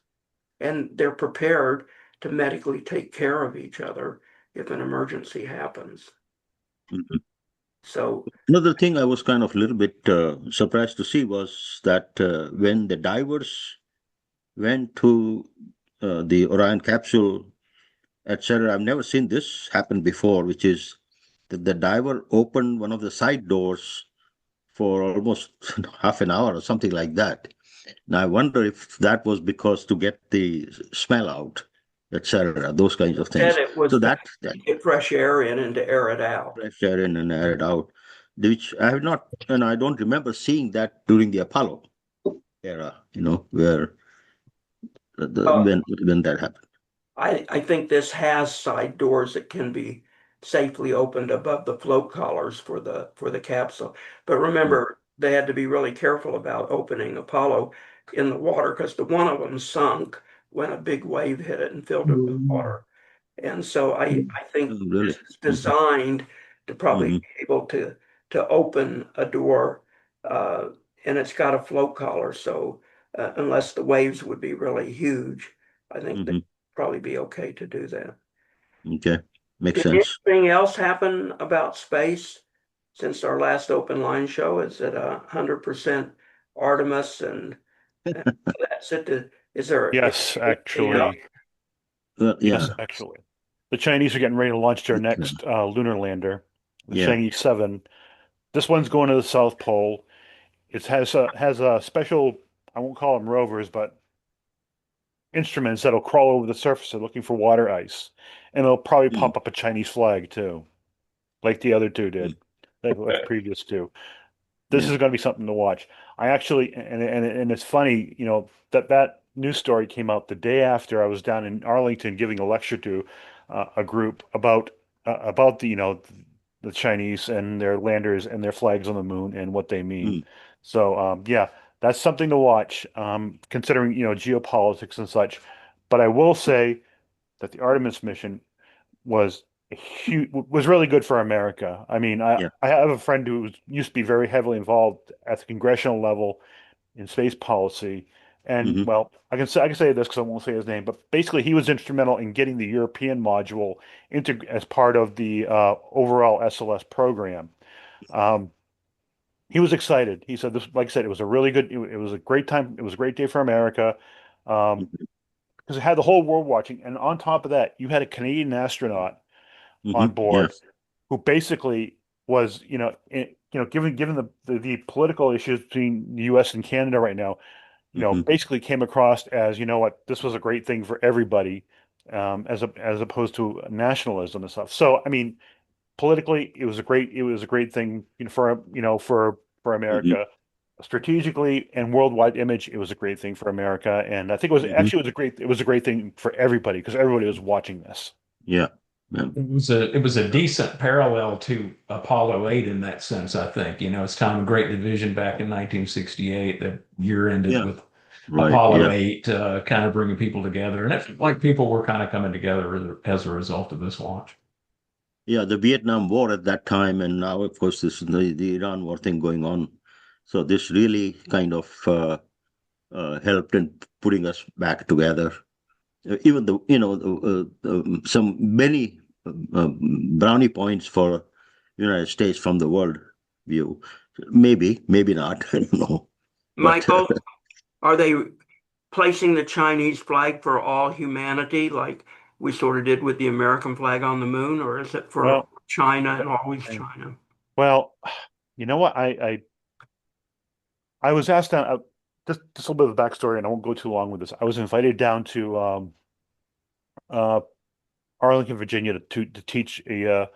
And they're prepared to medically take care of each other if an emergency happens. Mhm. So, Another thing I was kind of a little bit surprised to see was that when the divers went to the Orion capsule, etc., I've never seen this happen before, which is that the diver opened one of the side doors for almost half an hour or something like that. Now I wonder if that was because to get the smell out, etc., those kinds of said things. it was So to that get fresh air in and to air it out. fresh air in and air it out, which I have not, and I don't remember seeing that during the Apollo era, where Well, when that happened. I think this has side doors that can be safely opened above the float collars for the capsule. But remember, they had to be really careful about opening Apollo in the water because the one of them sunk when a big wave hit it and filled it with water. And so I think Oh, this really? is designed to probably Hmm. be able to open a door, uh, and it's got a float collar. So unless the waves would be really huge, I think they'd Hmm. probably be okay to do that. Okay, makes Did sense. anything else happen about space since our last open line show? Is it 100% Artemis and that's it? Is there Yes, anything else? actually. Yes, Yeah, actually. The Chinese are getting ready to launch their next lunar lander, the yeah. Chang'e 7. This one's going to the South Pole. It has a special, I won't call them rovers, but instruments that'll crawl over the surface looking for water ice. And it'll probably Mm, pop up a Chinese flag too, like the other two mm, did, like previous two. This yeah. is going to be something to watch. I actually, and it's funny, that news story came out the day after I was down in Arlington giving a lecture to a group about the Chinese and their landers and their flags on the moon and what they mean. Mm, So yeah, that's something to watch, considering geopolitics and such. But I will say that the Artemis mission was was really good for America. I mean, yeah. I have a friend who used to be very heavily involved at the congressional level in space policy, and Hmm. well, I can say this because I won't say his name, but basically he was instrumental in getting the European module into as part of the overall SLS program. Um, he was excited. He said this, like I said, it was a really good, it was a great time. It was a great day for America. Um, because it had the whole world watching, and on top of that, you had a Canadian astronaut Hmm. on Yeah. board who basically was, given the political issues between the U.S. and Canada right now, Hmm. basically came across as, what, this was a great thing for everybody, as opposed to nationalism and stuff. So, I mean, politically, it was a great thing, for Hmm. America. Strategically and worldwide image, it was a great thing for America, and I think Hmm. it was a great thing for everybody because everybody was watching this. Yeah. Yeah. It was a decent parallel to Apollo 8 in that sense, I think. It's time of Great Division back in 1968. The year ended Yeah. with Right. Apollo Yeah. 8, kind of bringing people together. And it felt like people were kind of coming together as a result of this launch. Yeah. The Vietnam War at that time, and now, of course, this the Iran war thing going on. So this really kind of helped in putting us back together. Even though some many brownie points for United States from the world view. Maybe, maybe not. I don't know. But Michael, are they placing the Chinese flag for all humanity, like we sort of did with the American flag on the moon, or is it for Well, China and always and- China? well, you know what? I was asked down just a little bit of the backstory, and I won't go too long with this. I was invited down to uh, Arlington, Virginia, to teach to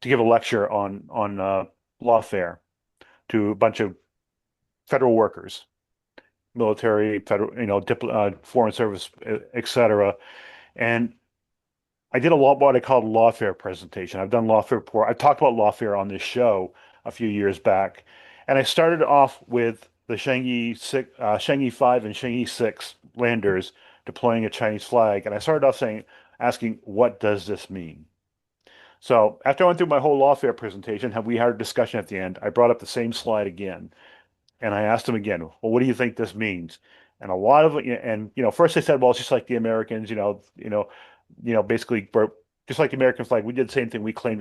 give a lecture on lawfare to a bunch of federal workers, military, federal, foreign service, etc. And I did a lot what I called lawfare presentation. I've done lawfare before. I talked about lawfare on this show a few years back, and I started off with the Chang'e 5 and Chang'e 6 landers deploying a Chinese flag, and I started off asking, what does this mean? So after I went through my whole lawfare presentation, we had a discussion at the end. I brought up the same slide again, and I asked them again, well, what do you think this means? And a lot of it, and first they said, well, it's just like the Americans, basically, just like the American flag. We did the same thing. We claimed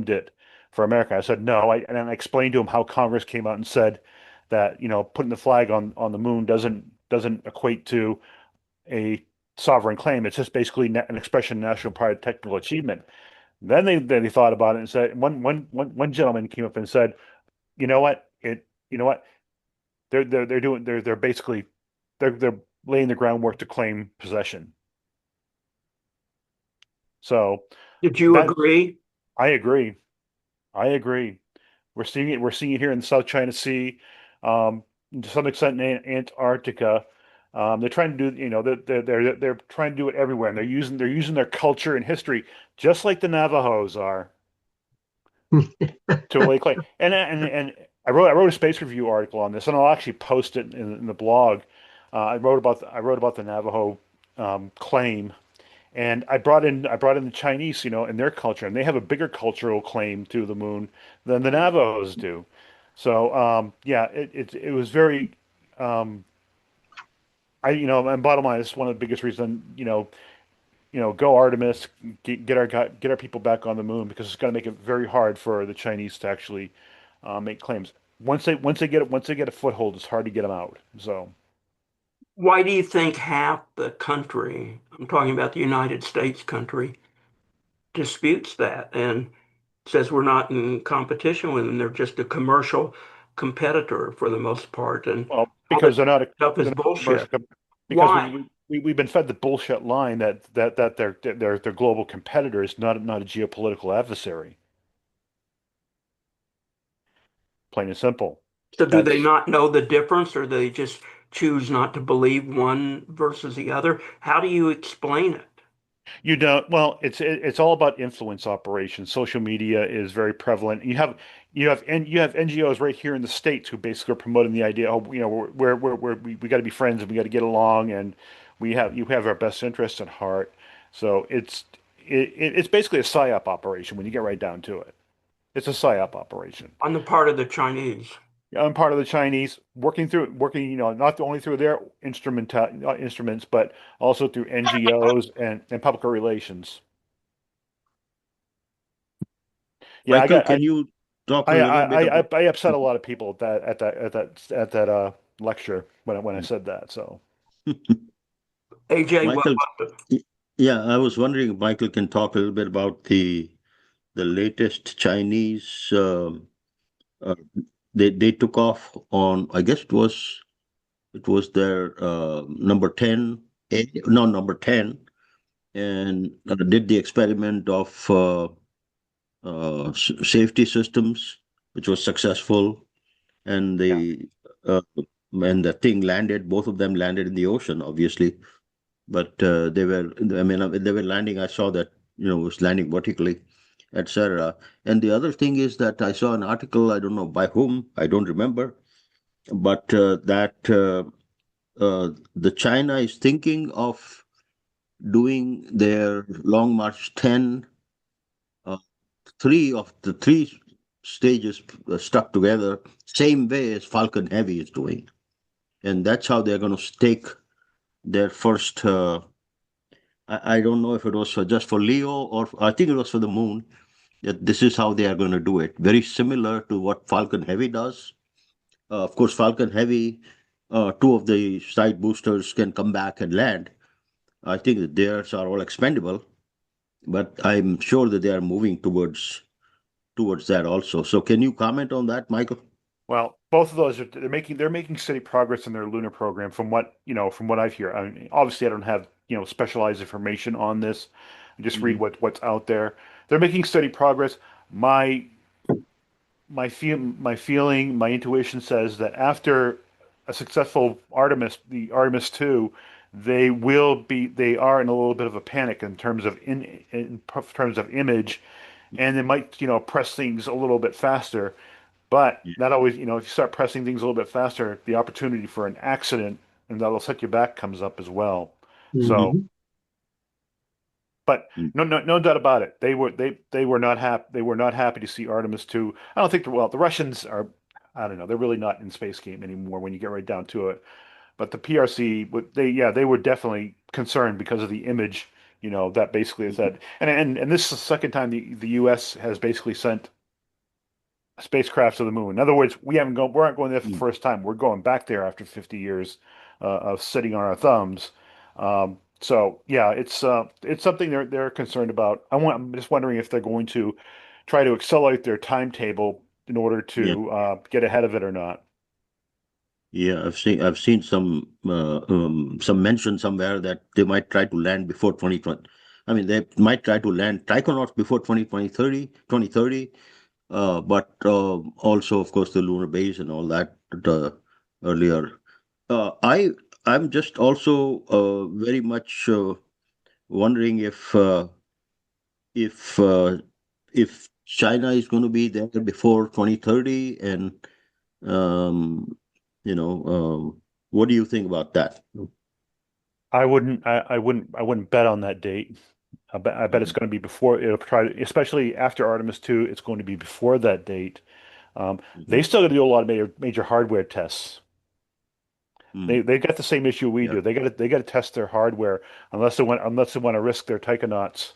it for America. I said no, and I explained to them how Congress came out and said that putting the flag on the moon doesn't equate to a sovereign claim. It's just basically an expression of national pride, and technical achievement. Then they thought about it and said one gentleman came up and said, you know what you know what they're basically they're laying the groundwork to claim possession. So Did you that agree? I agree. I agree. We're seeing it here in the South China Sea, to some extent in Antarctica. They're trying to do, they're trying to do it everywhere, and they're using their culture and history, just like the Navajos are, to lay claim. And I wrote a space review article on this, and I'll actually post it in the blog. I wrote about the Navajo claim, and I brought in the Chinese, and their culture, and they have a bigger cultural claim to the moon than the Navajos do. So yeah, it was very and bottom line, it's one of the biggest reasons, go Artemis, get our people back on the moon, because it's going to make it very hard for the Chinese to actually make claims. Once they get a foothold, it's hard to get them out. So Why do you think half the country, I'm talking about the United States country, disputes that and says we're not in competition with them? They're just a commercial competitor for the most part, and well, all because this they're not a stuff is they're not a commercial bullshit. because Why? we've been fed the bullshit line that they're global competitors, not a geopolitical adversary. Plain and simple. So do they That's not know the difference, or they just choose not to believe one versus the other? How do you explain it? You don't. Well, it's all about influence operations. Social media is very prevalent. You have NGOs right here in the States who basically are promoting the idea, oh, we got to be friends and we got to get along, and you have our best interests at heart. So it's basically a psyop operation when you get right down to it. It's a psyop operation. On the part of the Chinese? I'm part of the Chinese, working, not only through their instruments, but also through NGOs and public relations. Yeah, Michael, can you talk a little bit about? I upset a lot of people at that lecture when I said that. So AJ, Michael, yeah, I was wondering if Michael can talk a little bit about the latest Chinese. Uh, they took off on, I guess it was their number 10, no, number 10, and did the experiment of safety systems, which was successful, and yeah, uh, the thing landed. Both of them landed in the ocean, obviously, but I mean, they were landing. I saw that it was landing vertically, etc. And the other thing is that I saw an article. I don't know by whom. I don't remember, but that the China is thinking of doing their Long March 10, uh, three stages stuck together, same way as Falcon Heavy is doing. And that's how they're going to stake their first. I don't know if it was just for Leo, or I think it was for the moon. that this is how they are going to do it. Very similar to what Falcon Heavy does. Of course, Falcon Heavy, two of the side boosters can come back and land. I think that theirs are all expendable, but I'm sure that they are moving towards that also. So, can you comment on that, Michael? Well, both of those are they're making steady progress in their lunar program from what I hear. I mean, obviously I don't have, specialized information on this. I just read Mhm. what's out there. They're making steady progress. My my feeling, my intuition says that after a successful the Artemis II, they are in a little bit of a panic in terms of in terms of image, and they might, press things a little bit faster. But Yeah. that always, if you start pressing things a little bit faster, the opportunity for an accident and that'll set you back comes up as well. So, Mhm. but Mm. no doubt about it. They were not happy. They were not happy to see Artemis 2. I don't think the Russians are. I don't know. They're really not in space game anymore when you get right down to it. But the PRC, they were definitely concerned because of the image. That basically is that. And this is the second time the U.S. has basically sent spacecraft to the moon. In other words, we aren't going there for the Mm. first time. We're going back there after 50 years of sitting on our thumbs. So yeah, it's something they're concerned about. I'm just wondering if they're going to try to accelerate their timetable in order Yeah. to get ahead of it or not. Yeah, I've seen some mention somewhere that they might try to land before 2020. I mean, they might try to land Taikonauts before 2030. But also, of course, the lunar base and all that earlier. Uh, I I'm just also very much wondering if if China is going to be there before 2030, and um, what do you think about that? I wouldn't bet on that date. I bet it's Mhm. going to be before it'll try to, especially after Artemis 2, it's going to be before that date. Um, they Mhm. still got to do a lot of major hardware tests. They Mm. they got the same issue we Yeah. do. They got to test their hardware unless they want to risk their Taikonauts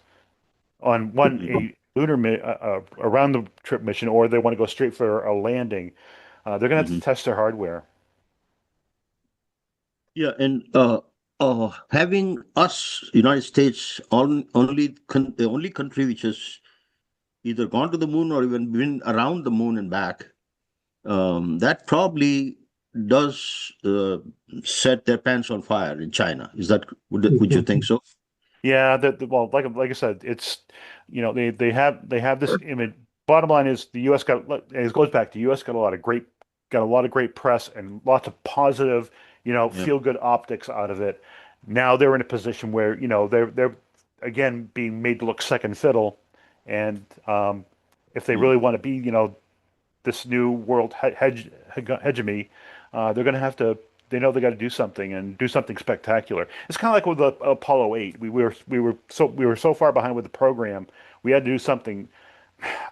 on Mhm. a around the trip mission, or they want to go straight for a landing. They're gonna have to Mhm. test their hardware. Yeah, and having us, United States, the only country which has either gone to the moon or even been around the moon and back, that probably does set their pants on fire in China. Would you think so? Yeah, well, like I said, it's they have this image. Bottom line is the U.S. it goes back to U.S. got a lot of great press and lots of positive, Yeah. feel good optics out of it. Now they're in a position where they're again being made to look second fiddle, and if they Mm. really want to be this new world hegemony, they're going to have to. They know they got to do something and do something spectacular. It's kind of like with the Apollo 8. We were so far behind with the program. We had to do something,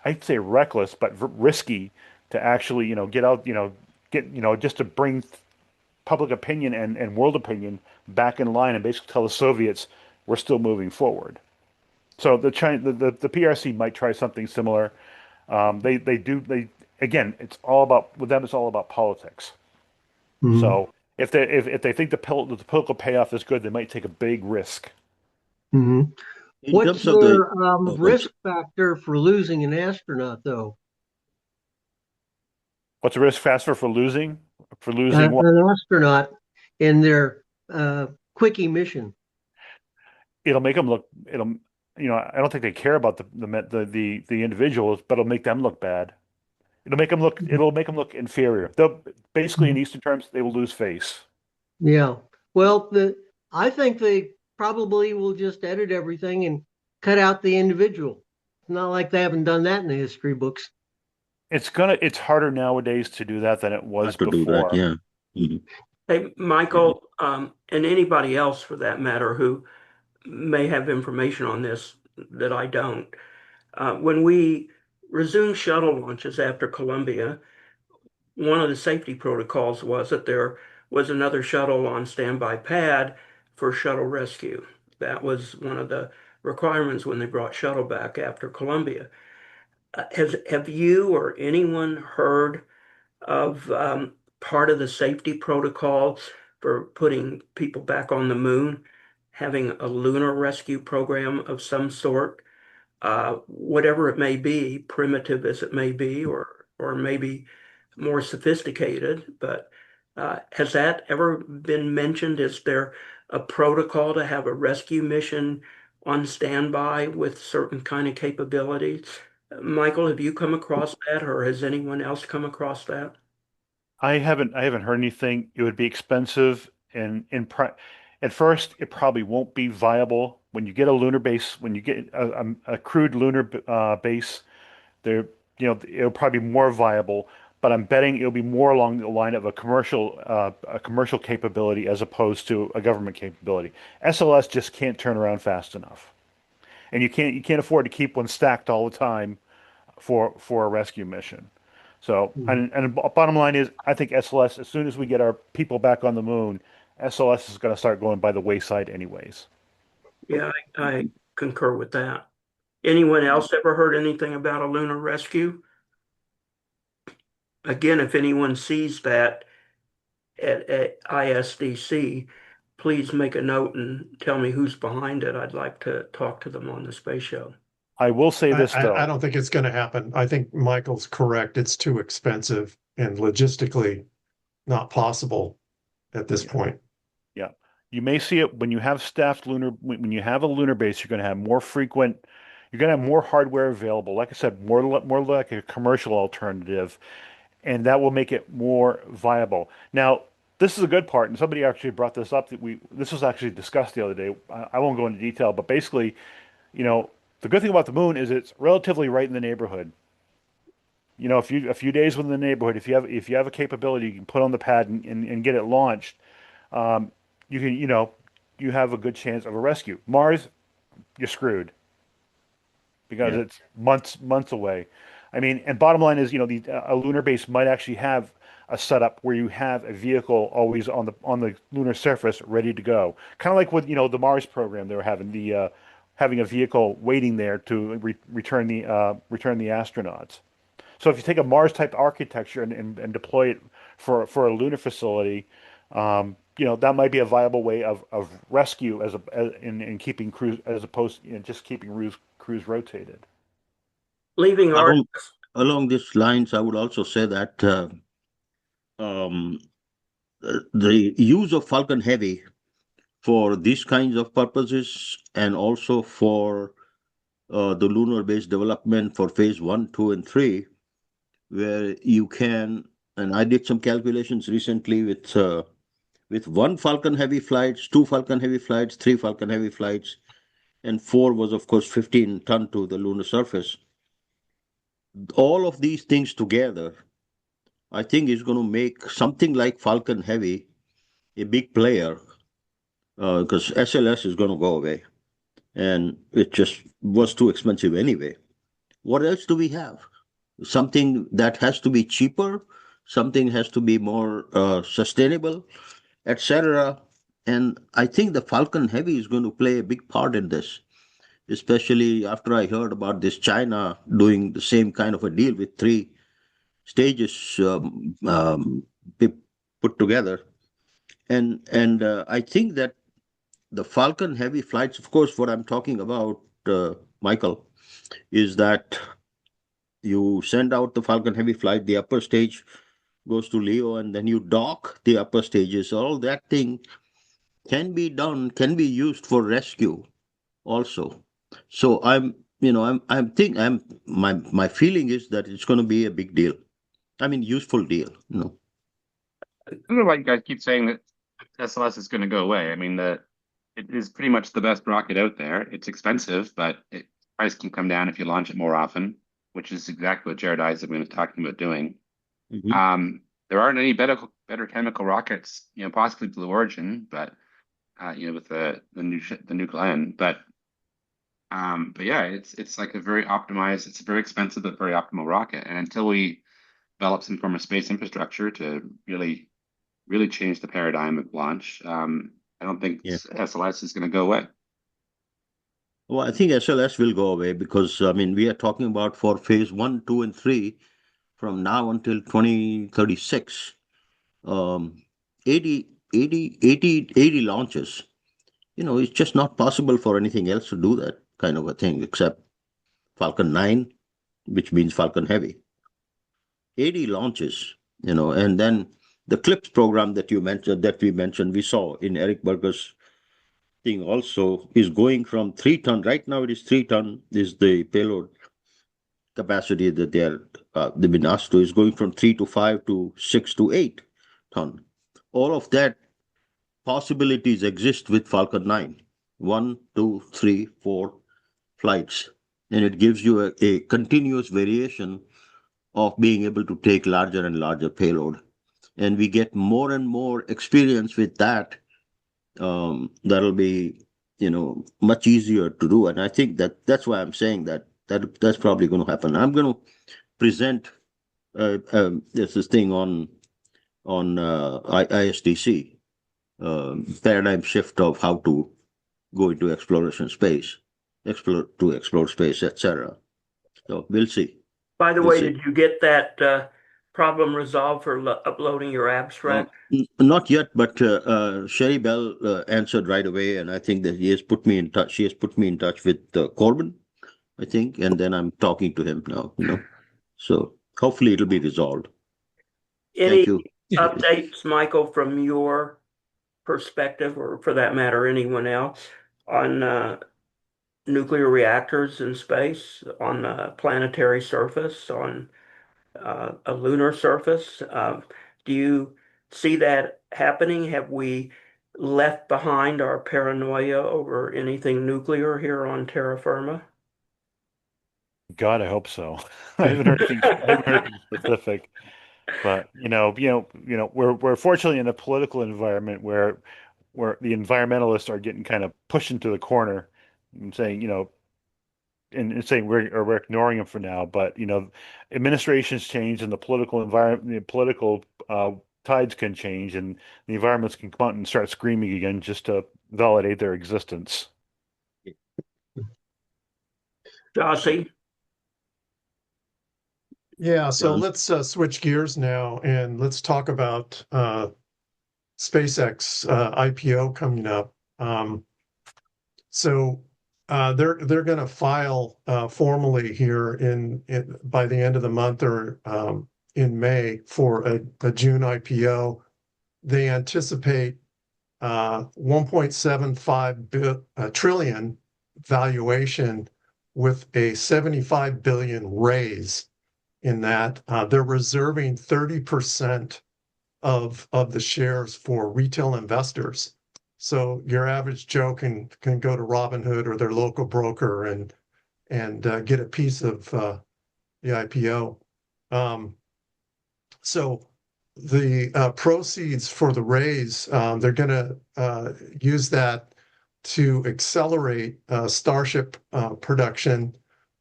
I'd say reckless, but risky to actually get out, get just to bring public opinion and world opinion back in line and basically tell the Soviets we're still moving forward. So the PRC might try something similar. They do they again. It's all about with them. It's all about politics. Mhm. So if they think the political payoff is good, they might take a big risk. Mhm. In What's terms of the, their I'm risk factor for losing an astronaut, though? What's the risk factor for losing? For losing what? An astronaut in their quickie mission. It'll make them look. I don't think they care about the individuals, but it'll make them look bad. It'll make them look. It'll make them look inferior. They'll basically, in Mhm. Eastern terms, they will lose face. Yeah. Well, I think they probably will just edit everything and cut out the individual. It's not like they haven't done that in the history books. It's harder nowadays to do that than it was glad to do that. before. Yeah. Mhm. Hey, Yeah. Michael, and anybody else for that matter who may have information on this that I don't. When we resumed shuttle launches after Columbia, one of the safety protocols was that there was another shuttle on standby pad for shuttle rescue. That was one of the requirements when they brought shuttle back after Columbia. have you or anyone heard of part of the safety protocol for putting people back on the moon, having a lunar rescue program of some sort, whatever it may be, primitive as it may be, or maybe more sophisticated, but has that ever been mentioned? Is there a protocol to have a rescue mission on standby with certain kind of capabilities? Michael, have you come across that, or has anyone else come across that? I haven't heard anything. It would be expensive and at first it probably won't be viable when you get a lunar base, when you get a crewed lunar base, there, it'll probably be more viable, but I'm betting it'll be more along the line of a commercial capability as opposed to a government capability. SLS just can't turn around fast enough. And you can't afford to keep one stacked all the time for a rescue mission. So, and bottom line is, I think SLS, as soon as we get our people back on the moon, SLS is going to start going by the wayside anyways. Yeah, I concur with that. Anyone else ever heard anything about a lunar rescue? Again, if anyone sees that at ISDC, please make a note and tell me who's behind it. I'd like to talk to them on the space show. I will say this I though. don't think it's going to happen. I think Michael's correct. It's too expensive and logistically not possible at this point. Yeah. You may see it when you have staffed when you have a lunar base, you're going to have more frequent, you're going to have more hardware available. Like I said, more like a commercial alternative, and that will make it more viable. Now, this is a good part, and somebody actually brought this up this was actually discussed the other day. I won't go into detail, but basically, you know, the good thing about the moon is it's relatively right in the neighborhood. If you a few days within the neighborhood, if you have a capability, you can put on the pad and get it launched. Um, you can you have a good chance of a rescue. Mars, you're screwed because Yeah. it's months away. I mean, and bottom line is, a lunar base might actually have a setup where you have a vehicle always on the lunar surface ready to go. Kind of like with the Mars program, they were having having a vehicle waiting there to return the astronauts. So if you take a Mars type architecture and deploy it for a lunar facility, that might be a viable way of rescue in keeping crews as opposed to just keeping crews rotated. Leaving Art, Along along these lines, I would also say that um, the use of Falcon Heavy for these kinds of purposes and also for the lunar base development for phase 1, 2, and 3, where you can, and I did some calculations recently with one Falcon Heavy flights, two Falcon Heavy flights, three Falcon Heavy flights, and four was, of course, 15 ton to the lunar surface. All of these things together, I think is going to make something like Falcon Heavy a big player because SLS is going to go away. And it just was too expensive anyway. What else do we have? Something that has to be cheaper, something has to be more sustainable, etc. And I think the Falcon Heavy is going to play a big part in this, especially after I heard about this China doing the same kind of a deal with three stages put together. And I think that the Falcon Heavy flights, of course, what I'm talking about, Michael, is that you send out the Falcon Heavy flight, the upper stage goes to Leo, and then you dock the upper stages. All that thing can be used for rescue also. So my feeling is that it's going to be a big deal. I mean, useful deal. I don't know why you guys keep saying that SLS is going to go away. I mean, it is pretty much the best rocket out there. It's expensive, but price can come down if you launch it more often, which is exactly what Jared Isaacman was talking about doing. Mhm. There aren't any better chemical rockets, possibly Blue Origin, but with the new Glenn, but yeah, it's like a very optimized. It's a very expensive but very optimal rocket, and until we develop some form of space infrastructure to really change the paradigm of launch, I don't think Yeah. SLS is going to go away. Well, I think SLS will go away because, I mean, we are talking about for phase 1, 2, and 3 from now until 2036, um, 80 launches. It's just not possible for anything else to do that kind of a thing except Falcon 9, which means Falcon Heavy. 80 launches, and then the CLIPS program that we mentioned, we saw in Eric Berger's thing also is going from 3 ton. Right now, it is 3 ton is the payload capacity that they've been asked to, is going from 3 to 5 to 6 to 8 ton. All of that possibilities exist with Falcon 9. 1, 2, 3, 4 flights. And it gives you a continuous variation of being able to take larger and larger payload. And we get more and more experience with that. That'll be, much easier to do. And I think that's why I'm saying that's probably going to happen. I'm going to present there's this thing on ISDC, paradigm shift of how to go into exploration space, explore space, etc. So we'll see. By the We'll way, see. did you get that problem resolved for uploading your abstract? Not yet, but Sherry Bell answered right away, and I think that he has put me in touch. She has put me in touch with Corbin, I think, and then I'm talking to him now. So hopefully it'll be resolved. Thank Any you. updates, Michael, from your perspective, or for that matter, anyone else, on nuclear reactors in space, on a planetary surface, on a lunar surface? Do you see that happening? Have we left behind our paranoia over anything nuclear here on terra firma? God, I hope so. I haven't heard anything specific, but we're fortunately in a political environment where the environmentalists are getting kind of pushed into the corner and saying, and saying we're ignoring them for now. But administrations change, and the political environment, the political tides can change, and the environments can come out and start screaming again just to validate their existence. Jossie? Yeah, so John? let's switch gears now and let's talk about SpaceX IPO coming up. So they're going to file formally here by the end of the month or in May for a June IPO. They anticipate 1.75 trillion valuation with a 75 billion raise in that. They're reserving 30% of the shares for retail investors. So your average Joe can go to Robinhood or their local broker and get a piece of the IPO. So the proceeds for the raise, they're going to use that to accelerate Starship production,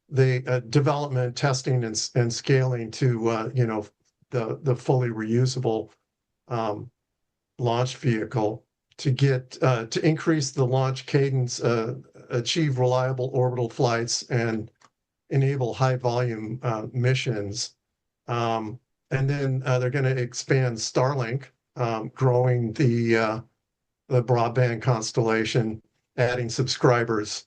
the development, testing, and scaling to the fully reusable launch vehicle to increase the launch cadence, achieve reliable orbital flights, and enable high volume missions. And then they're going to expand Starlink, growing the broadband constellation, adding subscribers.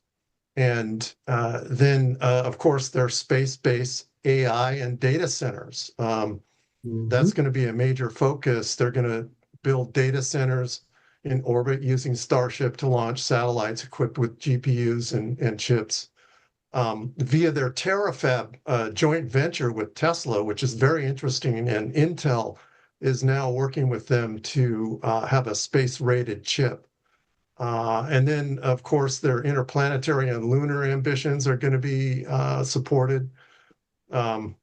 And then, of course, their space-based AI and data centers. That's going to be a major focus. They're going to build data centers in orbit using Starship to launch satellites equipped with GPUs and chips via their TerraFab joint venture with Tesla, which is very interesting. And Intel is now working with them to have a space-rated chip. And then, of course, their interplanetary and lunar ambitions are going to be supported. And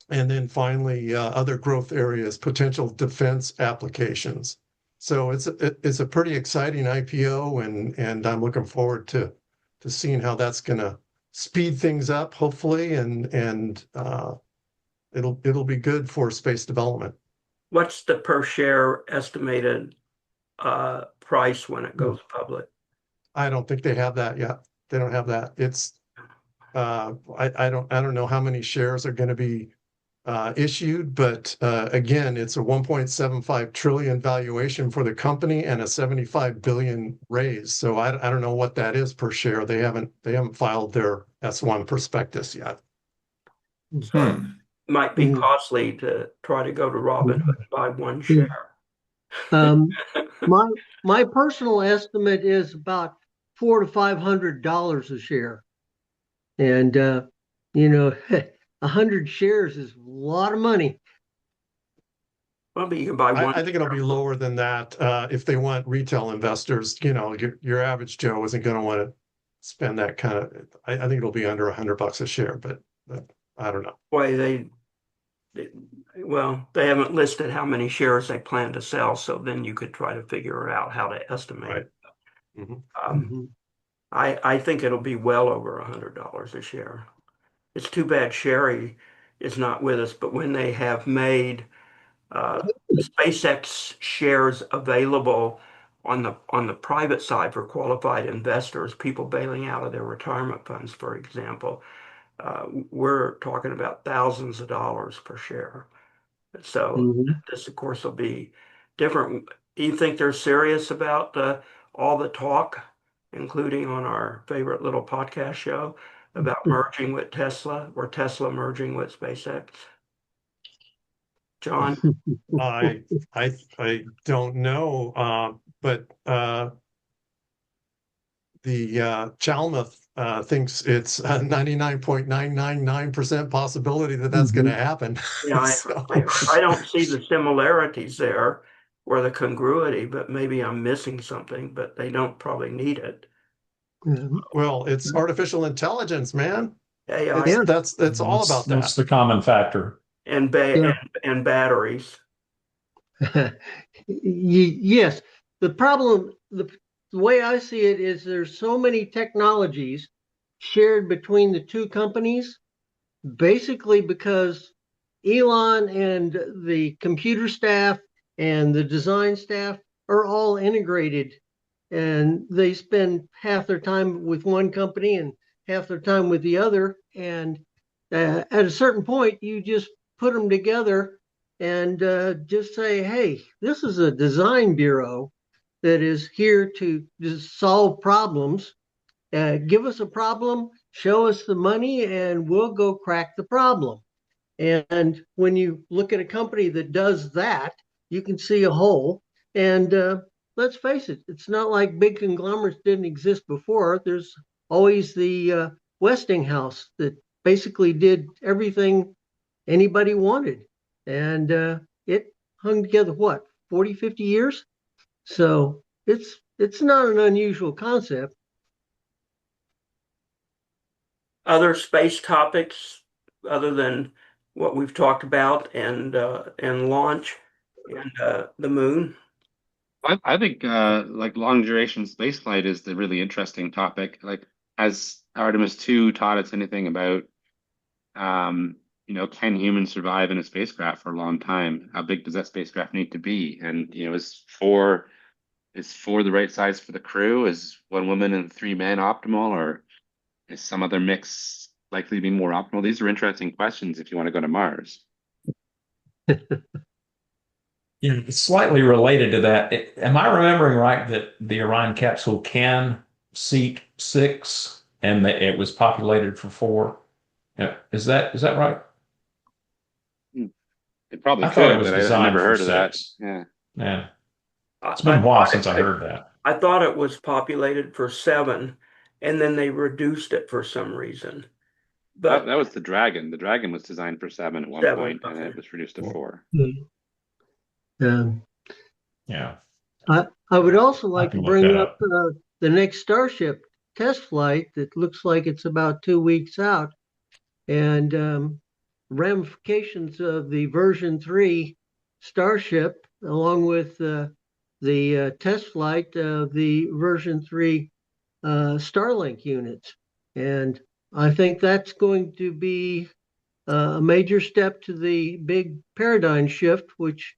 then finally, other growth areas, potential defense applications. So it's a pretty exciting IPO, and I'm looking forward to seeing how that's going to speed things up, hopefully, and it'll be good for space development. What's the per share estimated price when it goes public? I don't think they have that yet. They don't have that. It's I don't know how many shares are going to be issued, but again, it's a 1.75 trillion valuation for the company and a 75 billion raise. So I don't know what that is per share. They haven't filed their S1 prospectus yet. So it might be costly to try to go to Robinhood and buy one share. My personal estimate is about $400 to $500 a share, and 100 shares is a lot of money. Well, but you can buy one. I think it'll be lower than that if they want retail investors. Your average Joe isn't going to want to spend that kind of. I think it'll be under $100 a share, but I don't know. Why they haven't listed how many shares they plan to sell, so then you could try to figure out how to estimate. Right. Mm-hmm. I think it'll be well over $100 a share. It's too bad Sherry is not with us, but when they have made SpaceX shares available on the private side for qualified investors, people bailing out of their retirement funds, for example, we're talking about thousands of dollars per share. So this, of course, will be different. Do you think they're serious about all the talk, including on our favorite little podcast show, about merging with Tesla, or Tesla merging with SpaceX? John? I don't know, but the Chalmers thinks it's a 99.999% possibility that that's going to happen. Yeah, So, I don't see the similarities there or the congruity, but maybe I'm missing something, but they don't probably need it. well, it's artificial intelligence, man. AI That's all about that. That's the common factor. and batteries. Yes, the problem, the way I see it is there's so many technologies shared between the two companies, basically because Elon and the computer staff and the design staff are all integrated, and they spend half their time with one company and half their time with the other. And at a certain point, you just put them together and just say, hey, this is a design bureau that is here to just solve problems. Give us a problem, show us the money, and we'll go crack the problem. And when you look at a company that does that, you can see a hole. And let's face it, it's not like big conglomerates didn't exist before. There's always the Westinghouse that basically did everything anybody wanted. And it hung together, what, 40, 50 years? So it's not an unusual concept. Other space topics other than what we've talked about and launch and the moon? I think like long duration space flight is the really interesting topic. Like, has Artemis II taught us anything about can humans survive in a spacecraft for a long time? How big does that spacecraft need to be? And is four the right size for the crew? Is one woman and three men optimal, or is some other mix likely to be more optimal? These are interesting questions if you want to go to Mars. Yeah, it's slightly related to that. Am I remembering right that the Orion capsule can seat 6 and that it was populated for 4? Yeah, is that right? It probably I thought it could, was but I designed never for heard of that. 6. Yeah. Yeah. It's been a while since I heard that. I thought it was populated for 7, and then they reduced it for some reason. But That was the Dragon. The Dragon was designed for 7 at one 7, point, and okay. it was reduced to 4. Yeah. I would also like to look bring that up the next Starship test flight that looks like it's about 2 weeks out, and ramifications of the version 3 Starship, along with the test flight of the version 3 Starlink units. And I think that's going to be a major step to the big paradigm shift, which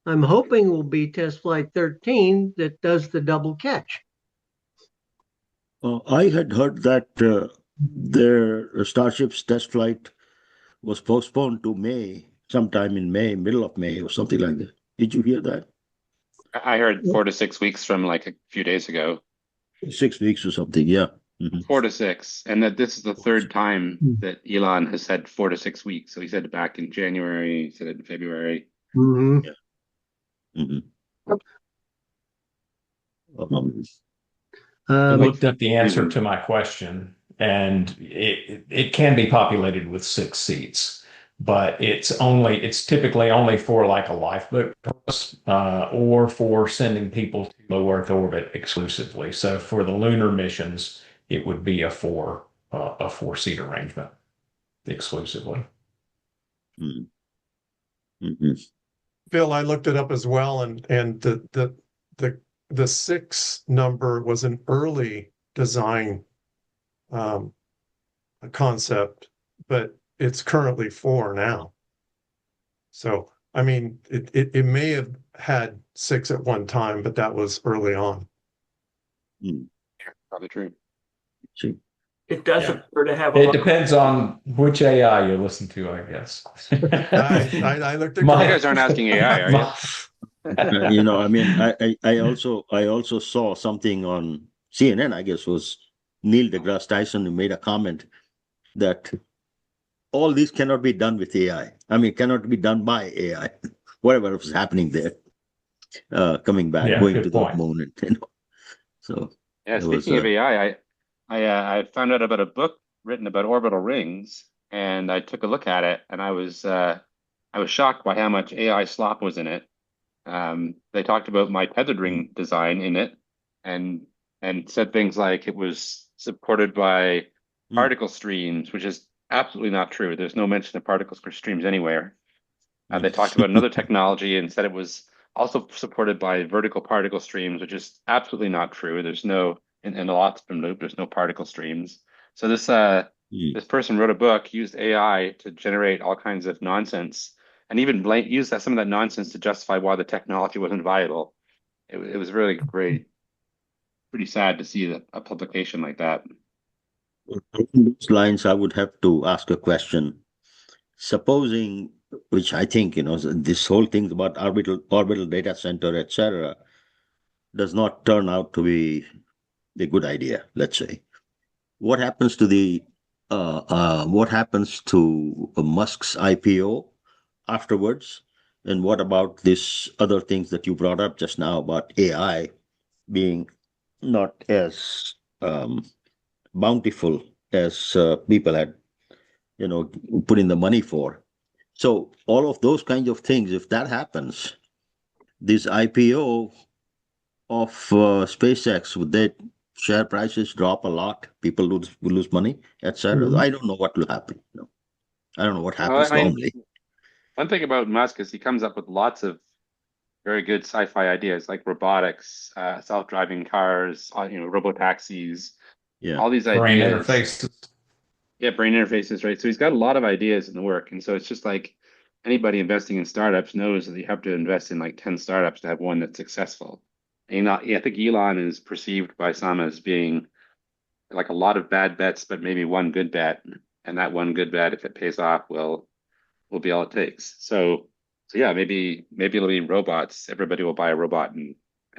I'm hoping will be test flight 13 that does the double catch. I had heard that their Starship's test flight was postponed to May, sometime in May, middle of May, or something like that. Did you hear that? I heard 4 to 6 weeks from like a few days ago. 6 weeks or something, yeah. Mhm. 4 to 6, and that this is the third time Hmm. that Elon has said 4 to 6 weeks. So he said it back in January, he said it in February. Mhm. Mhm. I Um, looked up the answer Mhm. to my question, and it can be populated with 6 seats, but it's typically only for like a lifeboat purpose, or for sending people to low Earth orbit exclusively. So for the lunar missions, it would be a 4 seat arrangement exclusively. Mhm. Mhm. Phil, I looked it up as well, and the six number was an early design um, concept, but it's currently four now. So, I mean, it may have had six at one time, but that was early on. Mhm. Probably true. See. It does Yeah. appear to have a It lot. depends on which AI you listen to, I guess. I looked at You My- guys aren't asking AI, are you? I mean, I also saw something on CNN, I guess was Neil deGrasse Tyson, who made a comment that all this cannot be done with AI. I mean, cannot be done by AI. Whatever was happening there, coming back, Yeah, going good to the point. moon, So Yeah, it was, speaking of AI, I found out about a book written about orbital rings, and I took a look at it, and I was shocked by how much AI slop was in it. They talked about my tethered ring design in it, and said things like it was supported by mm, particle streams, which is absolutely not true. There's no mention of particle streams anywhere. They talked about another technology and said it was also supported by vertical particle streams, which is absolutely not true. There's no in the Lotsman loop. There's no particle streams. So mm, this person wrote a book, used AI to generate all kinds of nonsense, and even used some of that nonsense to justify why the technology wasn't viable. It was really great. Pretty sad to see a publication like that. along those lines, I would have to ask a question. Supposing, which I think, this whole thing about orbital data center, etc., does not turn out to be a good idea, let's say. What happens to Musk's IPO afterwards? And what about this other things that you brought up just now about AI being not as bountiful as people had, put in the money for? So all of those kinds of things, if that happens, this IPO of SpaceX, would their share prices drop a lot? People will lose money, etc. mhm. I don't know what will happen. I don't know what Well, happens I mean, normally. one thing about Musk is he comes up with lots of very good sci-fi ideas like robotics, self-driving cars, robo taxis, Yeah. all these Brain ideas. interfaces. Yeah, brain interfaces, right? So he's got a lot of ideas in the work. And so it's just like anybody investing in startups knows that you have to invest in like 10 startups to have one that's successful. And yeah, I think Elon is perceived by some as being like a lot of bad bets, but maybe one good bet. And that one good bet, if it pays off, will be all it takes. So yeah, maybe it'll be robots. Everybody will buy a robot, and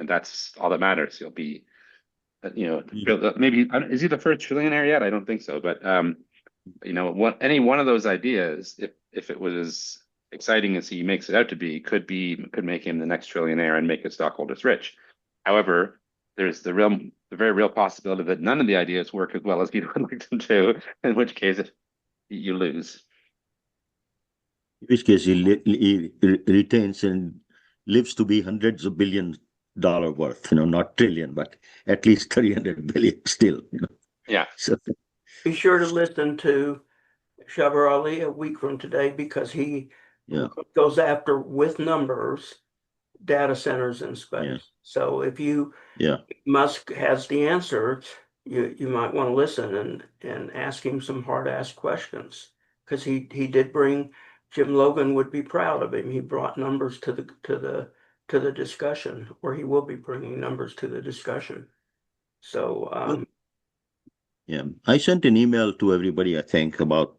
that's all that matters. He'll be, Mm. maybe is he the first trillionaire yet? I don't think so, but any one of those ideas, if it was as exciting as he makes it out to be, could make him the next trillionaire and make his stockholders rich. However, there's the very real possibility that none of the ideas work as well as he would like them to, in which case you lose. In which case, he retains and lives to be hundreds of billion-dollar worth, not trillion, but at least 300 billion still. Yeah. So, Be sure to listen to Shabar Ali a week from today because he yeah, goes after with numbers data centers in yeah, space. So if yeah. Musk has the answer, you might want to listen and ask him some hard ass questions because he did bring Jim Logan would be proud of him. He brought numbers to the discussion, or he will be bringing numbers to the discussion. So Good. Yeah, I sent an email to everybody, I think, about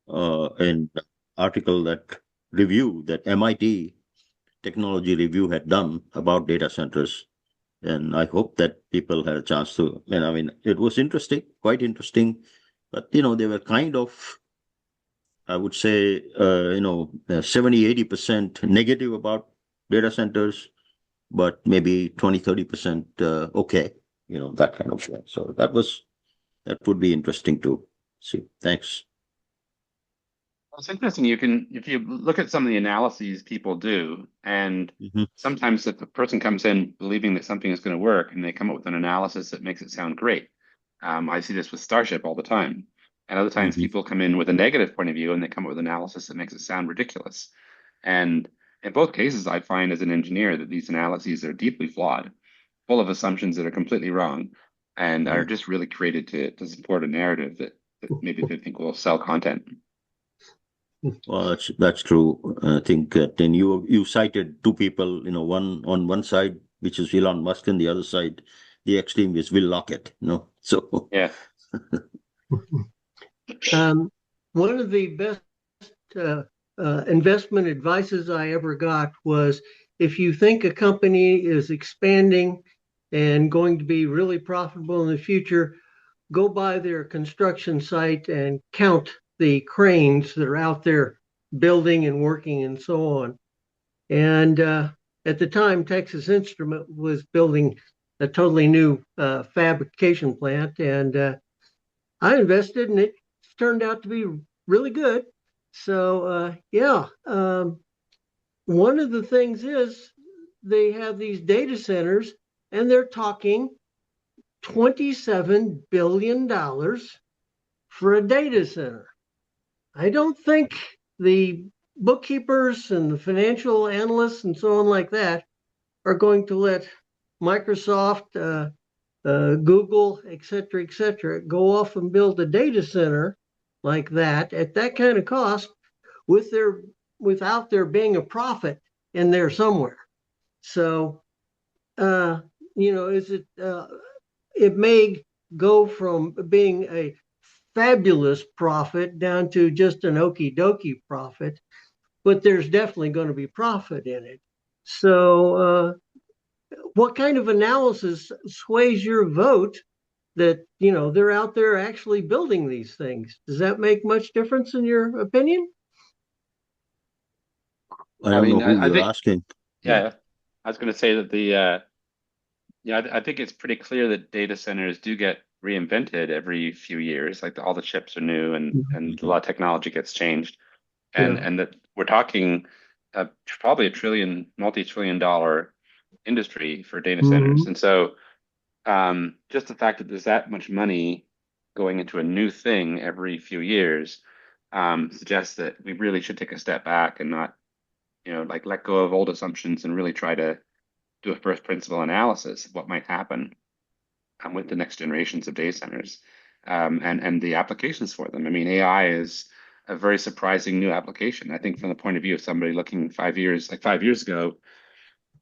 an article that MIT Technology Review had done about data centers. And I hope that people had a chance to, and I mean, it was interesting, quite interesting, but they were kind of, I would say, 70-80% negative about data centers, but maybe 20-30% okay, that kind of thing. So that would be interesting to see. Thanks. It's interesting. If you look at some of the analyses people do, and Hmm. sometimes if a person comes in believing that something is going to work and they come up with an analysis that makes it sound great. I see this with Starship all the time. And other times Hmm. people come in with a negative point of view and they come up with analysis that makes it sound ridiculous. And in both cases, I find as an engineer that these analyses are deeply flawed, full of assumptions that are completely wrong, and are just really created to support a narrative that maybe they think will sell content. Well, that's true. I think then you cited two people, one on one side, which is Elon Musk, and the other side, the extreme is Will Lockett. So Yeah. One of the best uh, investment advices I ever got was if you think a company is expanding and going to be really profitable in the future, go by their construction site and count the cranes that are out there building and working and so on. And at the time, Texas Instrument was building a totally new fabrication plant, and I invested, and it turned out to be really good. So yeah, one of the things is they have these data centers, and they're talking $27 billion for a data center. I don't think the bookkeepers and the financial analysts and so on like that are going to let Microsoft, Google, et cetera, go off and build a data center like that at that kind of cost without there being a profit in there somewhere. So, is it may go from being a fabulous profit down to just an okie dokie profit, but there's definitely going to be profit in it. So, what kind of analysis sways your vote that they're out there actually building these things? Does that make much difference in your opinion? I I don't know mean, who I you're think, asking. Yeah. yeah, I was going to say that I think it's pretty clear that data centers do get reinvented every few years. Like all the chips are new, and a Mhm. lot of technology gets changed, and Yeah. and that we're talking probably multi-trillion dollar industry for data Mm-hmm. centers. And so just the fact that there's that much money going into a new thing every few years suggests that we really should take a step back and not, like let go of old assumptions and really try to do a first principle analysis of what might happen with the next generations of data centers and the applications for them. I mean, AI is a very surprising new application. I think from the point of view of somebody looking 5 years, like 5 years ago,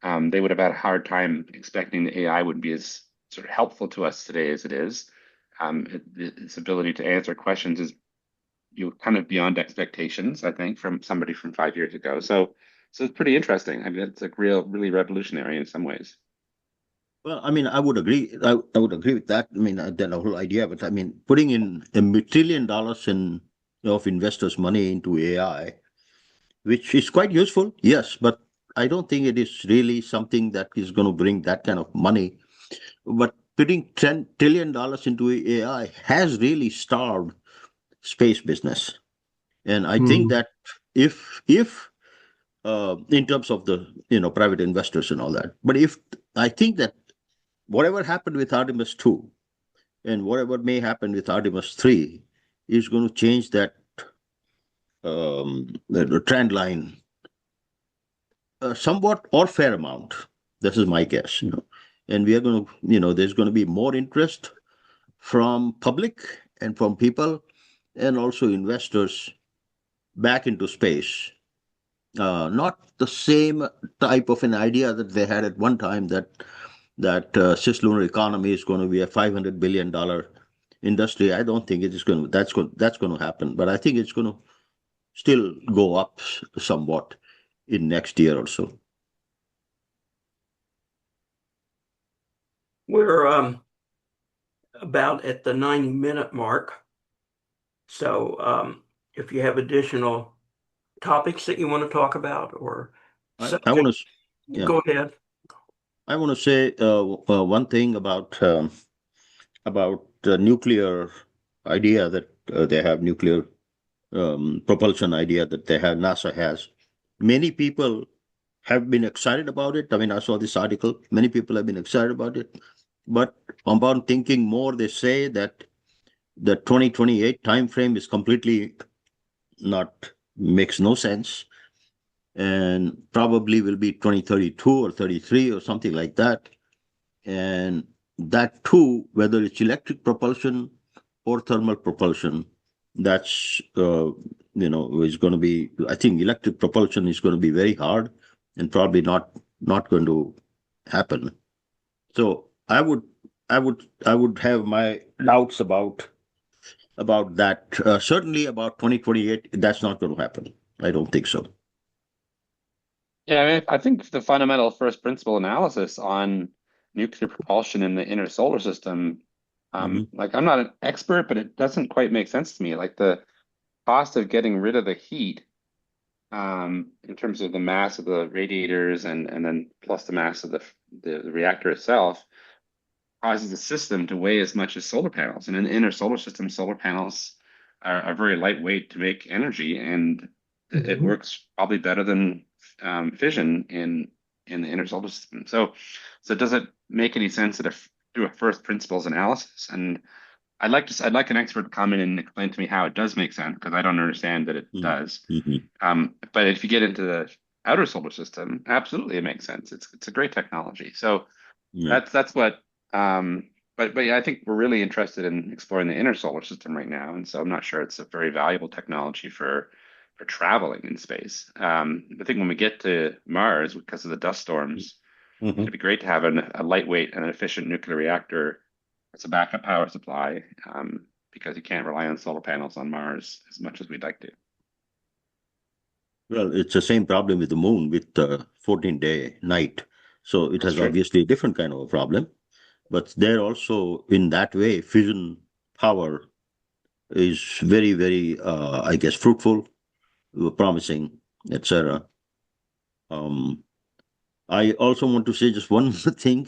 they would have had a hard time expecting that AI would be as sort of helpful to us today as it is. Its ability to answer questions is kind of beyond expectations, I think, from somebody from 5 years ago. So it's pretty interesting. I mean, it's like really revolutionary in some ways. Well, I mean, I would agree. I would agree with that. I mean, the whole idea. But I mean, putting in $1 trillion of investors' money into AI, which is quite useful, yes, but I don't think it is really something that is going to bring that kind of money. But putting $10 trillion into AI has really starved space business, and I think Mm-hmm. that if in terms of the private investors and all that, but if I think that whatever happened with Artemis II and whatever may happen with Artemis III is going to change that the trend line somewhat or fair amount. This is my guess, and we are going to, there's going to be more interest from public and from people and also investors back into space. Not the same type of an idea that they had at one time that cislunar economy is going to be a $500 billion industry, I don't think it is going to, that's going to happen. But I think it's going to still go up somewhat in next year or so. We're about at the 90-minute mark. So if you have additional topics that you want to talk about or I want to, yeah, go ahead. I want to say one thing about the nuclear idea that they have, nuclear propulsion idea that they have, NASA has. Many people have been excited about it. I mean, I saw this article. Many people have been excited about it. But upon thinking more, they say that the 2028 timeframe is completely not, makes no sense, and probably will be 2032 or 33 or something like that. And that too, whether it's electric propulsion or thermal propulsion, that's is going to be, I think electric propulsion is going to be very hard and probably not going to happen. So I would have my doubts about that. Certainly about 2028, that's not going to happen. I don't think so. Yeah, I mean, I think the fundamental first principle analysis on nuclear propulsion in the inner solar system, like I'm not an expert, but it doesn't quite make sense to me. Like the cost of getting rid of the heat, in terms of the mass of the radiators and then plus the mass of the reactor itself, causes the system to weigh as much as solar panels. And in the inner solar system, solar panels are very lightweight to make energy, and it works probably better than fission in the inner solar system. So does it make any sense to do a first principles analysis? And I'd like an expert to come in and explain to me how it does make sense, because I don't understand that it does. But if you get into the outer solar system, absolutely it makes sense. It's a great technology. So that's what. But yeah, I think we're really interested in exploring the inner solar system right now, and so I'm not sure it's a very valuable technology for traveling in space. I think when we get to Mars, because of the dust storms, it'd be great to have a lightweight and an efficient nuclear reactor as a backup power supply, because you can't rely on solar panels on Mars as much as we'd like to. Well, it's the same problem with the moon with the 14-day night. So it has obviously a different kind of a problem. But there also, in that way, fission power is very, very, I guess, fruitful, promising, etc. I also want to say just one more thing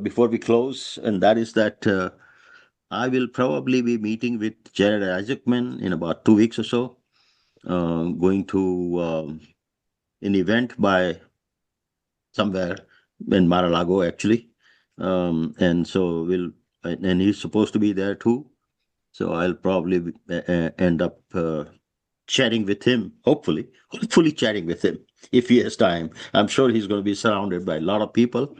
before we close, and that is that I will probably be meeting with Jared Isaacman in about 2 weeks or so, going to an event by somewhere in Mar-a-Lago, actually. And so and he's supposed to be there too. So I'll probably end up chatting with him, hopefully chatting with him if he has time. I'm sure he's going to be surrounded by a lot of people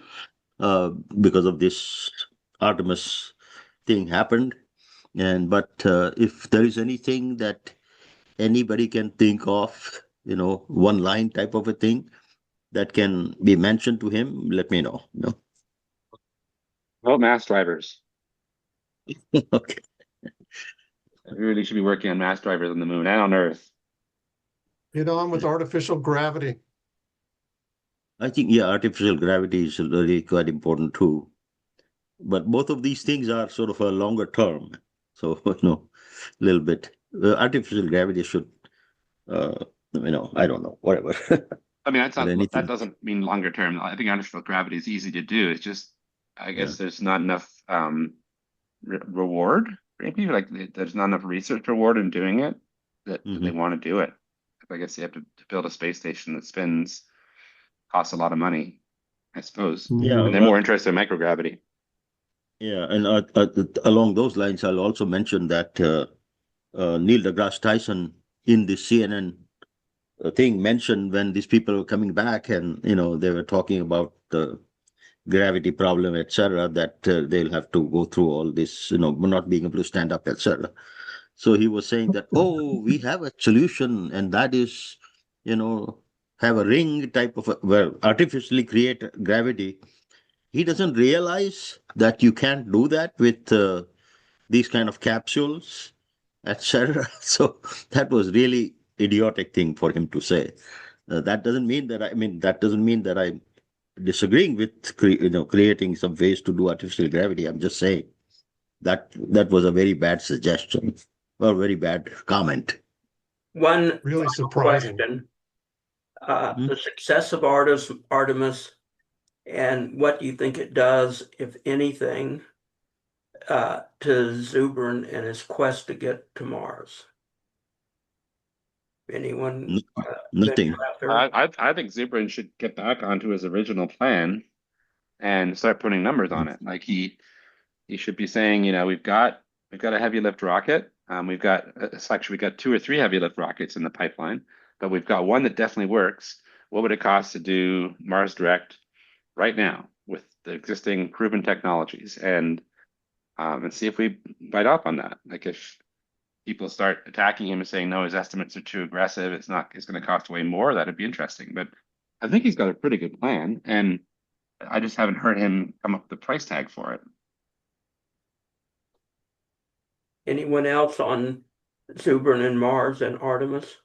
because of this Artemis thing happened. But if there is anything that anybody can think of, one line type of a thing that can be mentioned to him, let me know. Well, mass drivers. Okay. We really should be working on mass drivers on the moon and on Earth. Get on with artificial gravity. I think, yeah, artificial gravity is really quite important too. But both of these things are sort of a longer term. So, a little bit. Artificial gravity should, I don't know, whatever. I mean, that doesn't mean longer term. I think artificial gravity is easy to do. It's just, I guess there's not enough reward. Maybe like there's not enough research reward in doing it that they want to do it. I guess you have to build a space station that spins, costs a lot of money, I suppose. Yeah, and they're more interested in microgravity. Yeah, and along those lines, I'll also mention that Neil deGrasse Tyson in the CNN thing mentioned when these people were coming back and, they were talking about the gravity problem, etc., that they'll have to go through all this, not being able to stand up, etc. So he was saying that, we have a solution, and that is, have a ring type of, artificially create gravity. He doesn't realize that you can't do that with these kind of capsules, etc. So that was really idiotic thing for him to say. That doesn't mean that that doesn't mean that I'm disagreeing with creating some ways to do artificial gravity. I'm just saying that was a very bad suggestion or very bad comment. One Really final surprising. question. Mhm. The success of Artemis and what do you think it does, if anything, to Zubrin and his quest to get to Mars? Anyone venture Nothing. out there? I think Zubrin should get back onto his original plan and start putting numbers on it. Like he should be saying, we've got a heavy lift rocket. Actually we got 2 or 3 heavy lift rockets in the pipeline, but we've got one that definitely works. What would it cost to do Mars Direct right now with the existing proven technologies, and see if we bite up on that. Like if people start attacking him and saying no, his estimates are too aggressive, it's going to cost way more, that'd be interesting. But I think he's got a pretty good plan, and I just haven't heard him come up with a price tag for it. Anyone else on Zubrin and Mars and Artemis?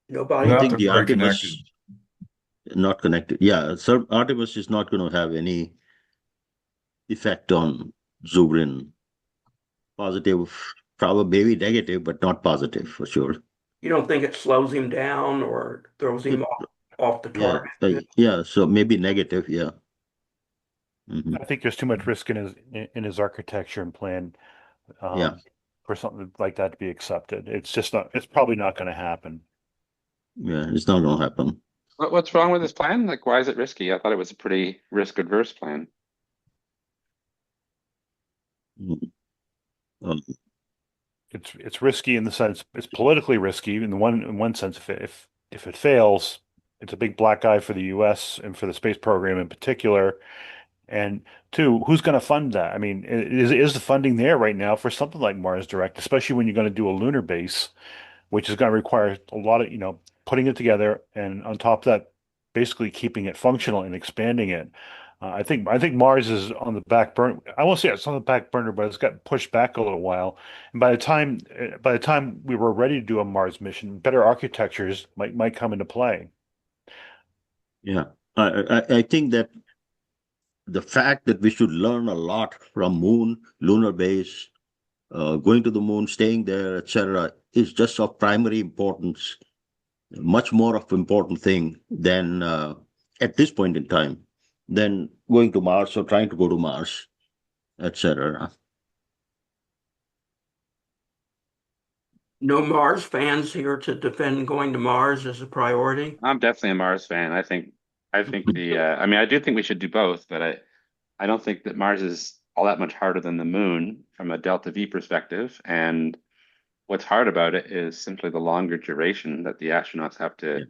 Nobody? I Not think they're the very connected. Artemis not connected. Yeah, so Artemis is not going to have any effect on Zubrin. Positive, probably maybe negative, but not positive for sure. You don't think it slows him down or throws him off the Yeah, target? yeah. So maybe negative. Yeah. Mhm. I think there's too much risk in his architecture and plan Yeah. for something like that to be accepted. It's just not. It's probably not going to happen. Yeah. It's not going to happen. What's wrong with this plan? Like, why is it risky? I thought it was a pretty risk adverse plan. Mhm. Um, It's risky in the sense it's politically risky in one sense. If it fails, it's a big black eye for the U.S. and for the space program in particular. And two, who's going to fund that? I mean, is the funding there right now for something like Mars Direct, especially when you're going to do a lunar base, which is going to require a lot of, putting it together and on top of that, basically keeping it functional and expanding it. I think Mars is on the back burner. I won't say it's on the back burner, but it's got pushed back a little while. And by the time we were ready to do a Mars mission, better architectures might come into play. yeah. I think that the fact that we should learn a lot from moon, lunar base, going to the moon, staying there, etc., is just of primary importance, much more of important thing than at this point in time than going to Mars or trying to go to Mars, etc. No Mars fans here to defend going to Mars as a priority? I'm definitely a Mars fan. I think I do think we should do both, but I don't think that Mars is all that much harder than the moon from a delta V perspective. And what's hard about it is simply the longer duration that the astronauts have to Yeah.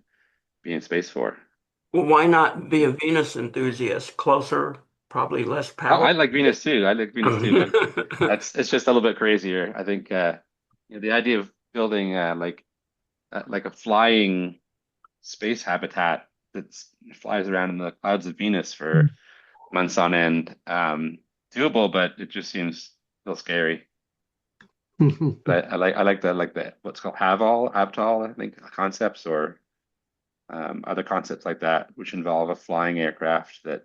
be in space for. Well, why not be a Venus enthusiast? Closer, probably less Oh, power. I like Venus too. I like Venus too, but it's just a little bit crazier. I think the idea of building like a flying space habitat that flies around in the clouds of Venus for months on end, doable, but it just seems a little scary. But I like the what's called Havtol, I think concepts, or other concepts like that, which involve a flying aircraft that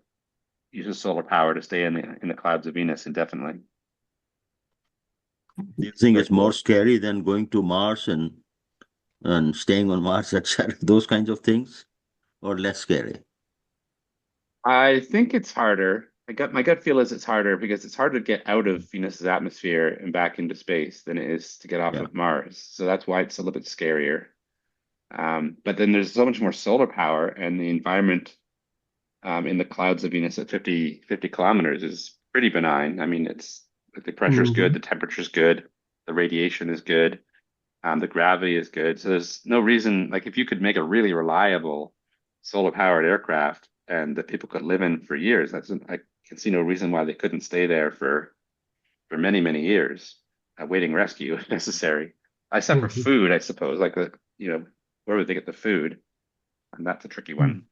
uses solar power to stay in the clouds of Venus indefinitely. Do you think it's more scary than going to Mars and staying on Mars, etc.? Those kinds of things, or less scary? I think it's harder. My gut feel is it's harder because it's harder to get out of Venus's atmosphere and back into space than it is to get off Yeah. of Mars. So that's why it's a little bit scarier. But then there's so much more solar power, and the environment in the clouds of Venus at 50 kilometers is pretty benign. I mean, it's the pressure's good, the temperature's good, the radiation is good, the gravity is good. So there's no reason, like if you could make a really reliable solar powered aircraft and that people could live in for years, I can see no reason why they couldn't stay there for many, many years, awaiting rescue if necessary. Except for food, I suppose, where would they get the food? And that's a tricky one.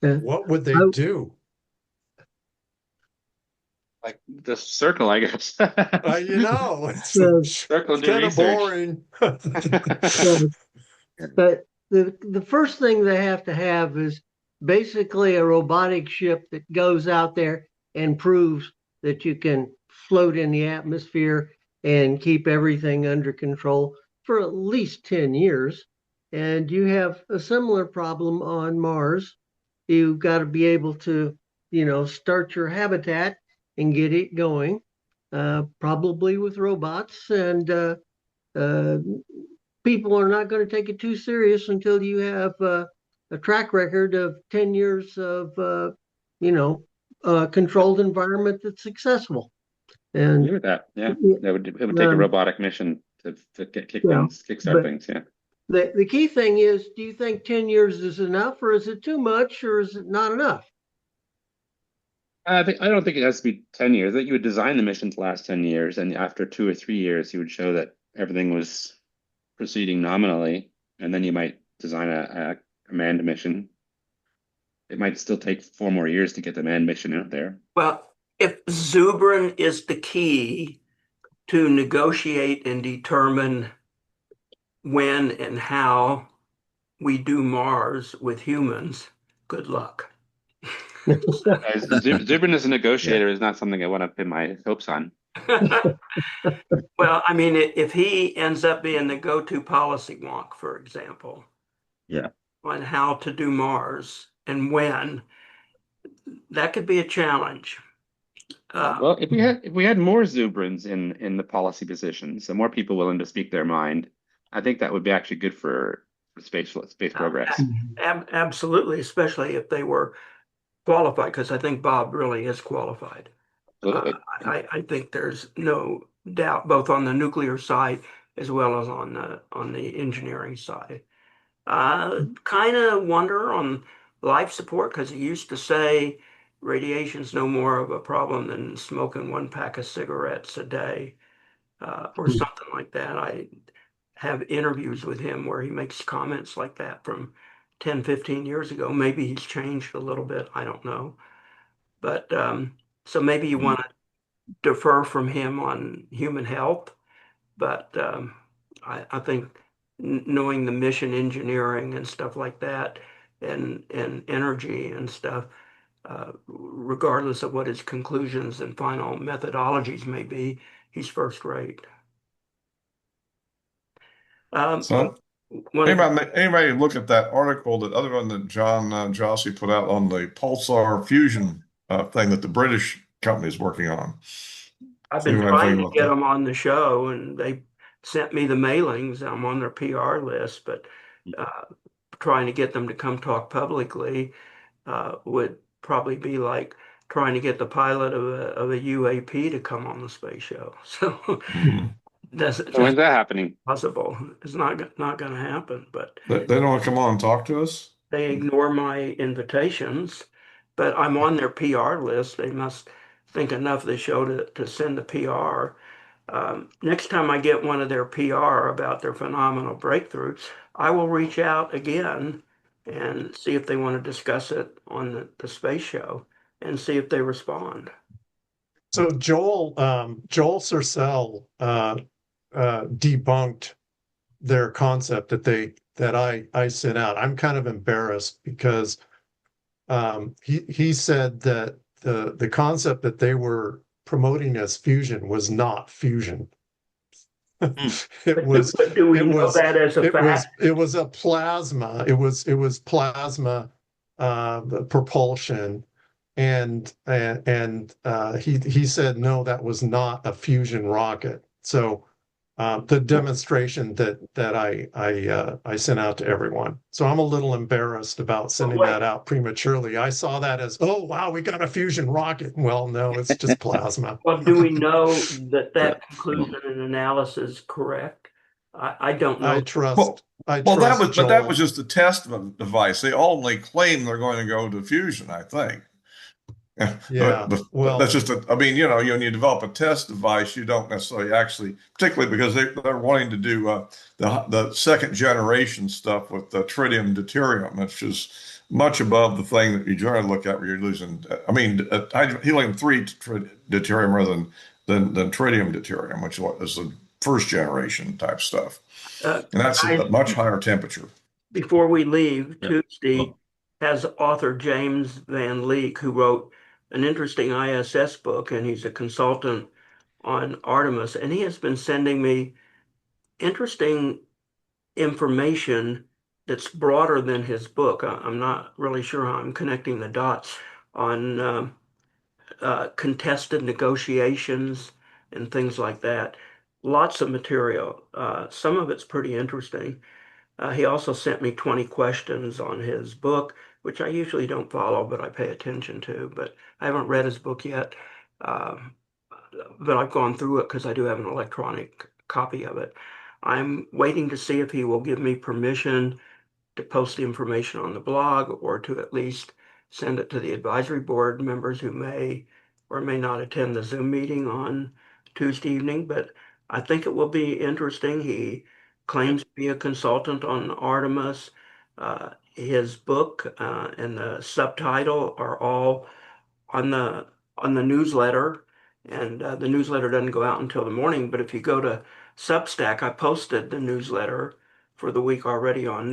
What would they do? Like the circle, I guess. It's, Circle it's do kind of research. boring. So, but the first thing they have to have is basically a robotic ship that goes out there and proves that you can float in the atmosphere and keep everything under control for at least 10 years. And you have a similar problem on Mars. You've got to be able to, start your habitat and get it going, probably with robots. And uh, people are not going to take it too serious until you have a track record of 10 years of, controlled environment that's successful. I And agree with that. Yeah, it would take a um, robotic mission to yeah, kickstart but things. Yeah. the key thing is, do you think 10 years is enough, or is it too much, or is it not enough? I don't think it has to be 10 years. That you would design the mission to last 10 years, and after 2 or 3 years, you would show that everything was proceeding nominally, and then you might design a manned mission. It might still take 4 more years to get the manned mission out there. Well, if Zubrin is the key to negotiate and determine when and how we do Mars with humans, good luck. Zubrin as a negotiator is not something I want to pin my hopes on. Well, I mean, if he ends up being the go-to policy wonk, for example, Yeah. on how to do Mars and when, that could be a challenge. Well, if we had more Zubrins in the policy positions and more people willing to speak their mind, I think that would be actually good for space progress. Absolutely, especially if they were qualified, because I think Bob really is qualified. Absolutely. I think there's no doubt, both on the nuclear side as well as on the engineering side. Kind of wonder on life support, because he used to say radiation's no more of a problem than smoking one pack of cigarettes a day, or something like that. I have interviews with him where he makes comments like that from 10, 15 years ago. Maybe he's changed a little bit. I don't know. But so maybe you want to defer from him on human health. But I think knowing the mission engineering and stuff like that, and energy and stuff, regardless of what his conclusions and final methodologies may be, he's first rate. So One of the- anybody look at that article, that other one that John Jossi put out on the pulsar fusion thing that the British company is working on? I've See been what I trying think to about get that. them on the show, and they sent me the mailings. I'm on their PR list, but trying to get them to come talk publicly would probably be like trying to get the pilot of a UAP to come on the space show. So Mhm. that's So when's that happening? possible. It's not going to happen, but They don't want to come on and talk to us? they ignore my invitations. But I'm on their PR list. They must think enough of the show to send the PR. Next time I get one of their PR about their phenomenal breakthrough, I will reach out again and see if they want to discuss it on the space show and see if they respond. So Joel Sercel debunked their concept that I sent out. I'm kind of embarrassed because he said that the concept that they were promoting as fusion was not fusion. It was Do we know that as a fact? it was a plasma. It was plasma propulsion, and he said no, that was not a fusion rocket. So the demonstration that I sent out to everyone. So I'm a little embarrassed about sending that out prematurely. I saw that as, oh wow, we got a fusion rocket. Well, no, it's just plasma. Well, do we know that conclusion and analysis is correct? I don't know. I trust that Joel. was just a test device. They only claim they're going to go to fusion, I think. Yeah, but that's just when you develop a test device, you don't necessarily actually, particularly because they're wanting to do the second generation stuff with the tritium deuterium, which is much above the thing that you generally look at where you're losing. I mean, helium-3 deuterium rather than tritium deuterium, which is the first generation type stuff. And that's Guys, a much higher temperature. before we leave, Yeah. Tuesday has author James Van Leek, who wrote an interesting ISS book, and he's a consultant on Artemis, and he has been sending me interesting information that's broader than his book. I'm not really sure how I'm connecting the dots on contested negotiations and things like that. Lots of material. Some of it's pretty interesting. He also sent me 20 questions on his book, which I usually don't follow, but I pay attention to. But I haven't read his book yet. Um, but I've gone through it because I do have an electronic copy of it. I'm waiting to see if he will give me permission to post the information on the blog or to at least send it to the advisory board members who may or may not attend the Zoom meeting on Tuesday evening. But I think it will be interesting. He claims to be a consultant on Artemis. His book and the subtitle are all on the newsletter, and the newsletter doesn't go out until the morning. But if you go to Substack, I posted the newsletter for the week already on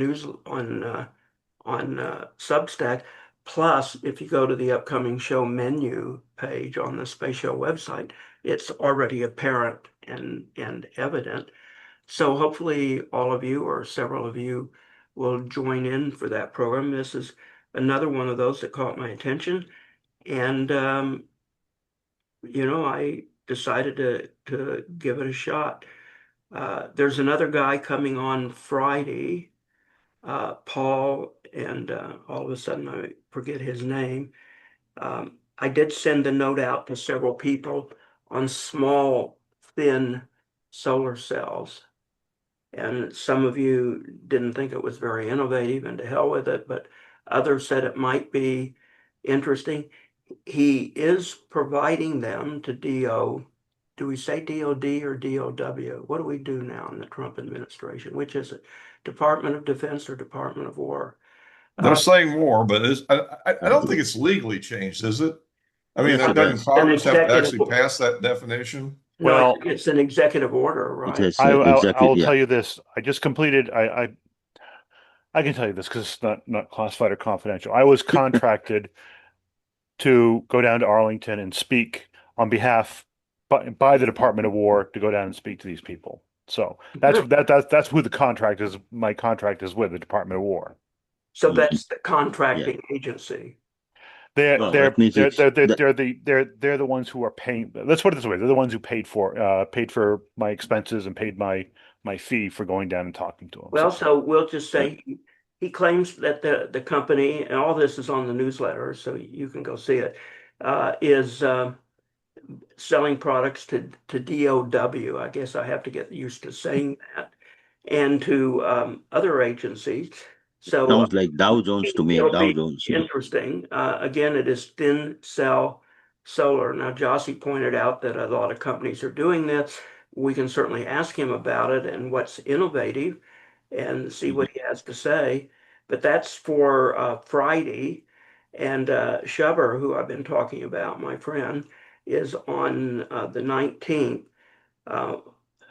Substack. Plus, if you go to the upcoming show menu page on the Space Show website, it's already apparent and evident. So hopefully all of you or several of you will join in for that program. This is another one of those that caught my attention. And I decided to give it a shot. There's another guy coming on Friday, Paul, and all of a sudden I forget his name. I did send a note out to several people on small, thin solar cells. And some of you didn't think it was very innovative, and to hell with it, but others said it might be interesting. He is providing them to DO. Do we say DOD or DOW? What do we do now in the Trump administration? Which is it? Department of Defense or Department of War? They're saying more, but I don't think it's legally changed, is it? I mean, Yes, it doesn't is. Congress have to executive- actually pass that definition? No, Well- it's an executive order, It right? is I exactly, will yeah. tell you this. I just completed. I can tell you this because it's not classified or confidential. I was contracted to go down to Arlington and speak on behalf by the Department of War to go down and speak to these people. So that's who the contract is. My contract is with the Department of War. So that's the contracting agency. They're Well, they're that means they're it's they're that- they're the ones who are paying. Let's put it this way: they're the ones who paid for my expenses and paid my fee for going down and talking to them. Well, so we'll just say he claims that the company, and all this is on the newsletter, so you can go see it, is selling products to DOW. I guess I have to get used to saying that, and to other agencies. So sounds like Dow Jones to me. it'll Dow be Jones. interesting. Again, it is thin cell solar. Now, Jossie pointed out that a lot of companies are doing this. We can certainly ask him about it and what's innovative and see what he has to say. But that's for Friday. And Shubber, who I've been talking about, my friend, is on the 19th.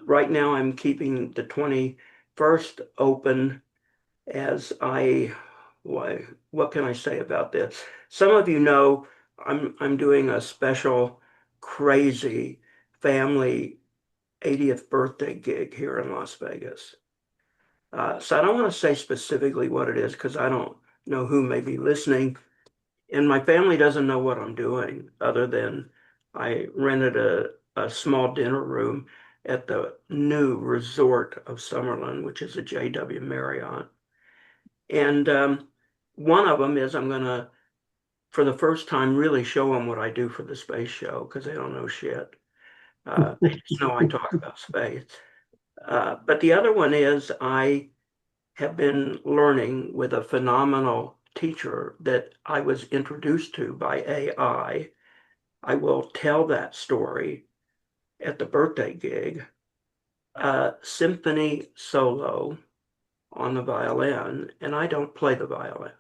Right now, I'm keeping the 21st open as what can I say about this? Some of you know I'm doing a special crazy family 80th birthday gig here in Las Vegas. So I don't want to say specifically what it is because I don't know who may be listening. And my family doesn't know what I'm doing other than I rented a small dinner room at the new resort of Summerlin, which is a JW Marriott. And one of them is I'm going to, for the first time, really show them what I do for the space show because they don't know shit. They just know I talk about space. But the other one is I have been learning with a phenomenal teacher that I was introduced to by AI. I will tell that story at the birthday gig. Symphony solo on the violin, and I don't play the violin.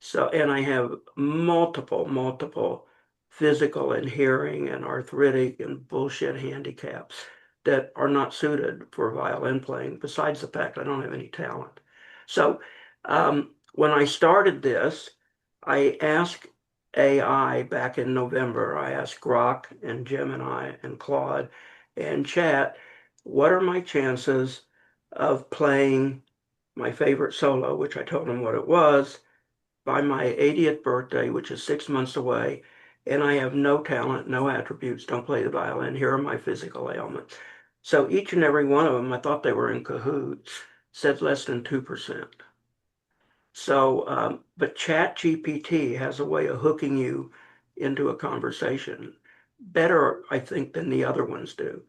So, and I have multiple physical and hearing and arthritic and bullshit handicaps that are not suited for violin playing, besides the fact I don't have any talent. So, when I started this, I asked AI back in November, I asked Grok and Gemini and Claude and Chat, what are my chances of playing my favorite solo, which I told them what it was, by my 80th birthday, which is 6 months away, and I have no talent, no attributes, don't play the violin. Here are my physical ailments. So each and every one of them, I thought they were in cahoots, said less than 2%. So, but ChatGPT has a way of hooking you into a conversation better, I think, than the other ones do,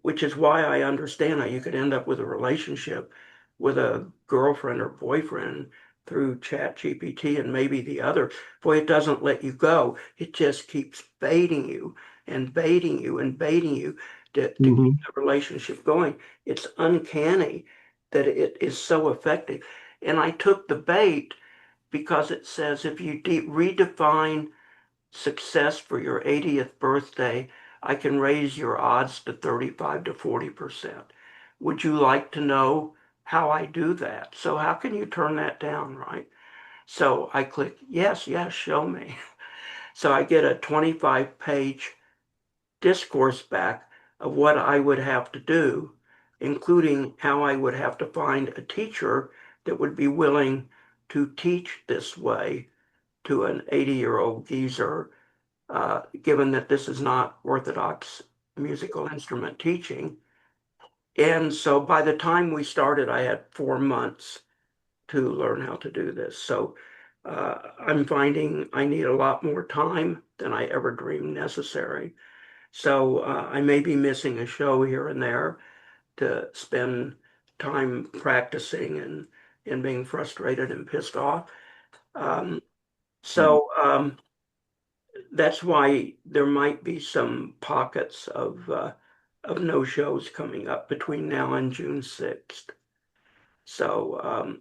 which is why I understand how you could end up with a relationship with a girlfriend or boyfriend through ChatGPT and maybe the other. Boy, it doesn't let you go. It just keeps baiting you and baiting you and baiting you to keep the relationship going. It's uncanny that it is so effective. And I took the bait because it says if you redefine success for your 80th birthday, I can raise your odds to 35 to 40%. Would you like to know how I do that? So how can you turn that down, right? So I click, yes, yes, show me. So I get a 25-page discourse back of what I would have to do, including how I would have to find a teacher that would be willing to teach this way to an 80-year-old geezer, given that this is not orthodox musical instrument teaching. And so by the time we started, I had 4 months to learn how to do this. So I'm finding I need a lot more time than I ever dreamed necessary. So I may be missing a show here and there to spend time practicing and being frustrated and pissed off. So that's why there might be some pockets of no shows coming up between now and June 6th. So,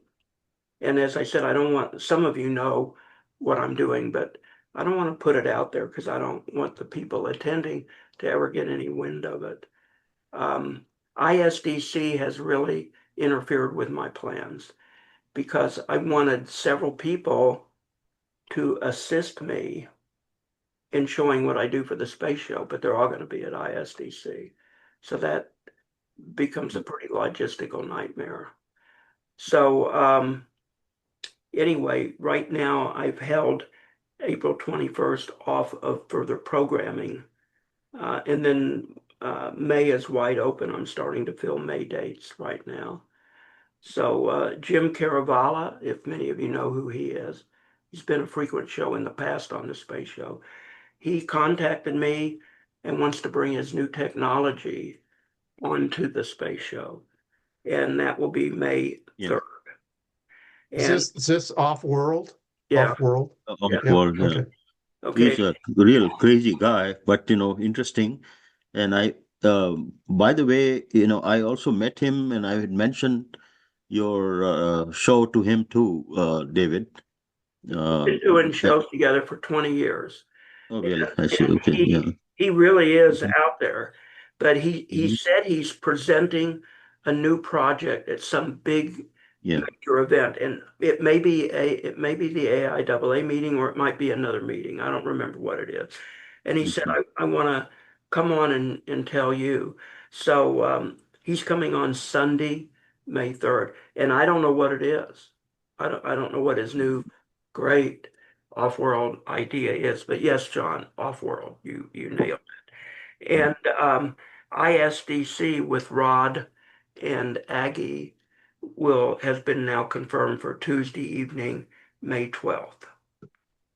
and as I said, I don't want, some of you know what I'm doing, but I don't want to put it out there because I don't want the people attending to ever get any wind of it. ISDC has really interfered with my plans because I wanted several people to assist me in showing what I do for the space show, but they're all going to be at ISDC. So that becomes a pretty logistical nightmare. So anyway, right now I've held April 21st off of further programming. And then May is wide open. I'm starting to fill May dates right now. So Jim Caravala, if many of you know who he is, he's been a frequent show in the past on the space show. He contacted me and wants to bring his new technology onto the space show. And that will be May 3rd. And Is this off-world? yeah, Off-world? Of Yeah, world, yeah. okay. okay. He's a real crazy guy, but interesting. And by the way, I also met him, and I had mentioned your show to him too, David. Been doing And- shows together for 20 years. oh, really? I see. And Okay, yeah. he really is Mhm, out there. But he mhm. said he's presenting a new project at some big Yeah. major event. And it may be the AIAA meeting or it might be another meeting. I don't remember what it is. And he said, Mhm. I want to come on and tell you. So he's coming on Sunday, May 3rd. And I don't know what it is. I don't know what his new great off-world idea is. But yes, John, off-world, you nailed it. And ISDC with Rod and Aggie has been now confirmed for Tuesday evening, May 12th.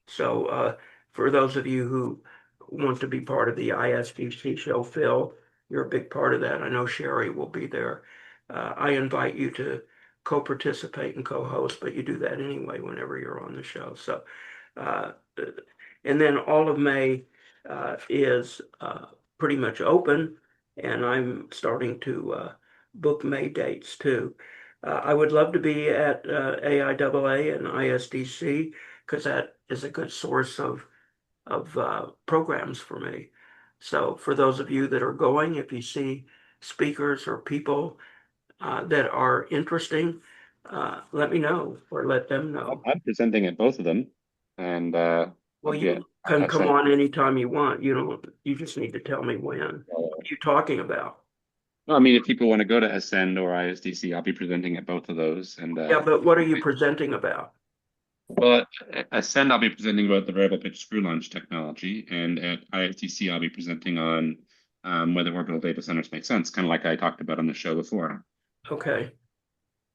So for those of you who want to be part of the ISDC show, Phil, you're a big part of that. I know Sherry will be there. I invite you to co-participate and co-host, but you do that anyway whenever you're on the show. So, uh, and then all of May is pretty much open, and I'm starting to book May dates too. I would love to be at AIAA and ISDC. because that is a good source of programs for me. So for those of you that are going, if you see speakers or people that are interesting, let me know or let them know. I'm presenting at both of them, and Well, I'll be you can at come on anytime you want. You just need to tell me when. What are you talking about? No, I mean, if people want to go to Ascend or ISDC, I'll be presenting at both of those. And Yeah, but what are you presenting about? well, at Ascend, I'll be presenting about the variable pitch screw launch technology, and at ISDC, I'll be presenting on whether orbital data centers make sense, kind of like I talked about on the show before. Okay.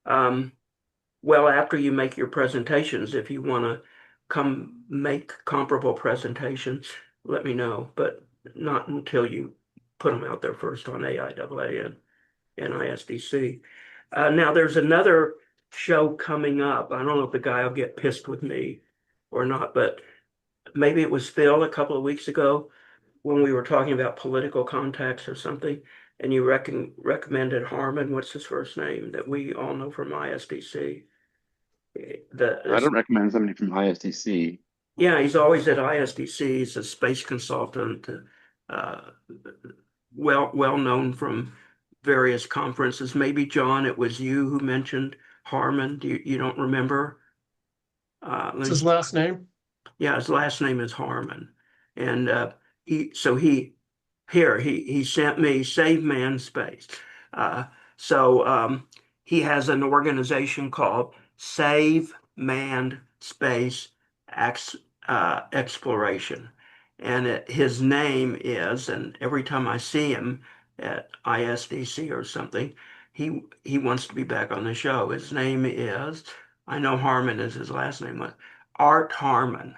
Well, after you make your presentations, if you want to come make comparable presentations, let me know, but not until you put them out there first on AIAA and ISDC. Now, there's another show coming up. I don't know if the guy will get pissed with me or not, but maybe it was Phil a couple of weeks ago when we were talking about political contacts or something, and you recommended Harmon, what's his first name, that we all know from ISDC. I don't recommend somebody from ISDC. Yeah, he's always at ISDC. He's a space consultant, uh, well known from various conferences. Maybe John, it was you who mentioned Harmon. You don't remember? What's his last name? Yeah, his last name is Harmon, and he sent me Save Man Space. Uh, so he has an organization called Save Man Space Exploration, and his name is, and every time I see him at ISDC or something, he wants to be back on the show. His name is, I know Harmon is his last name, Art Harmon,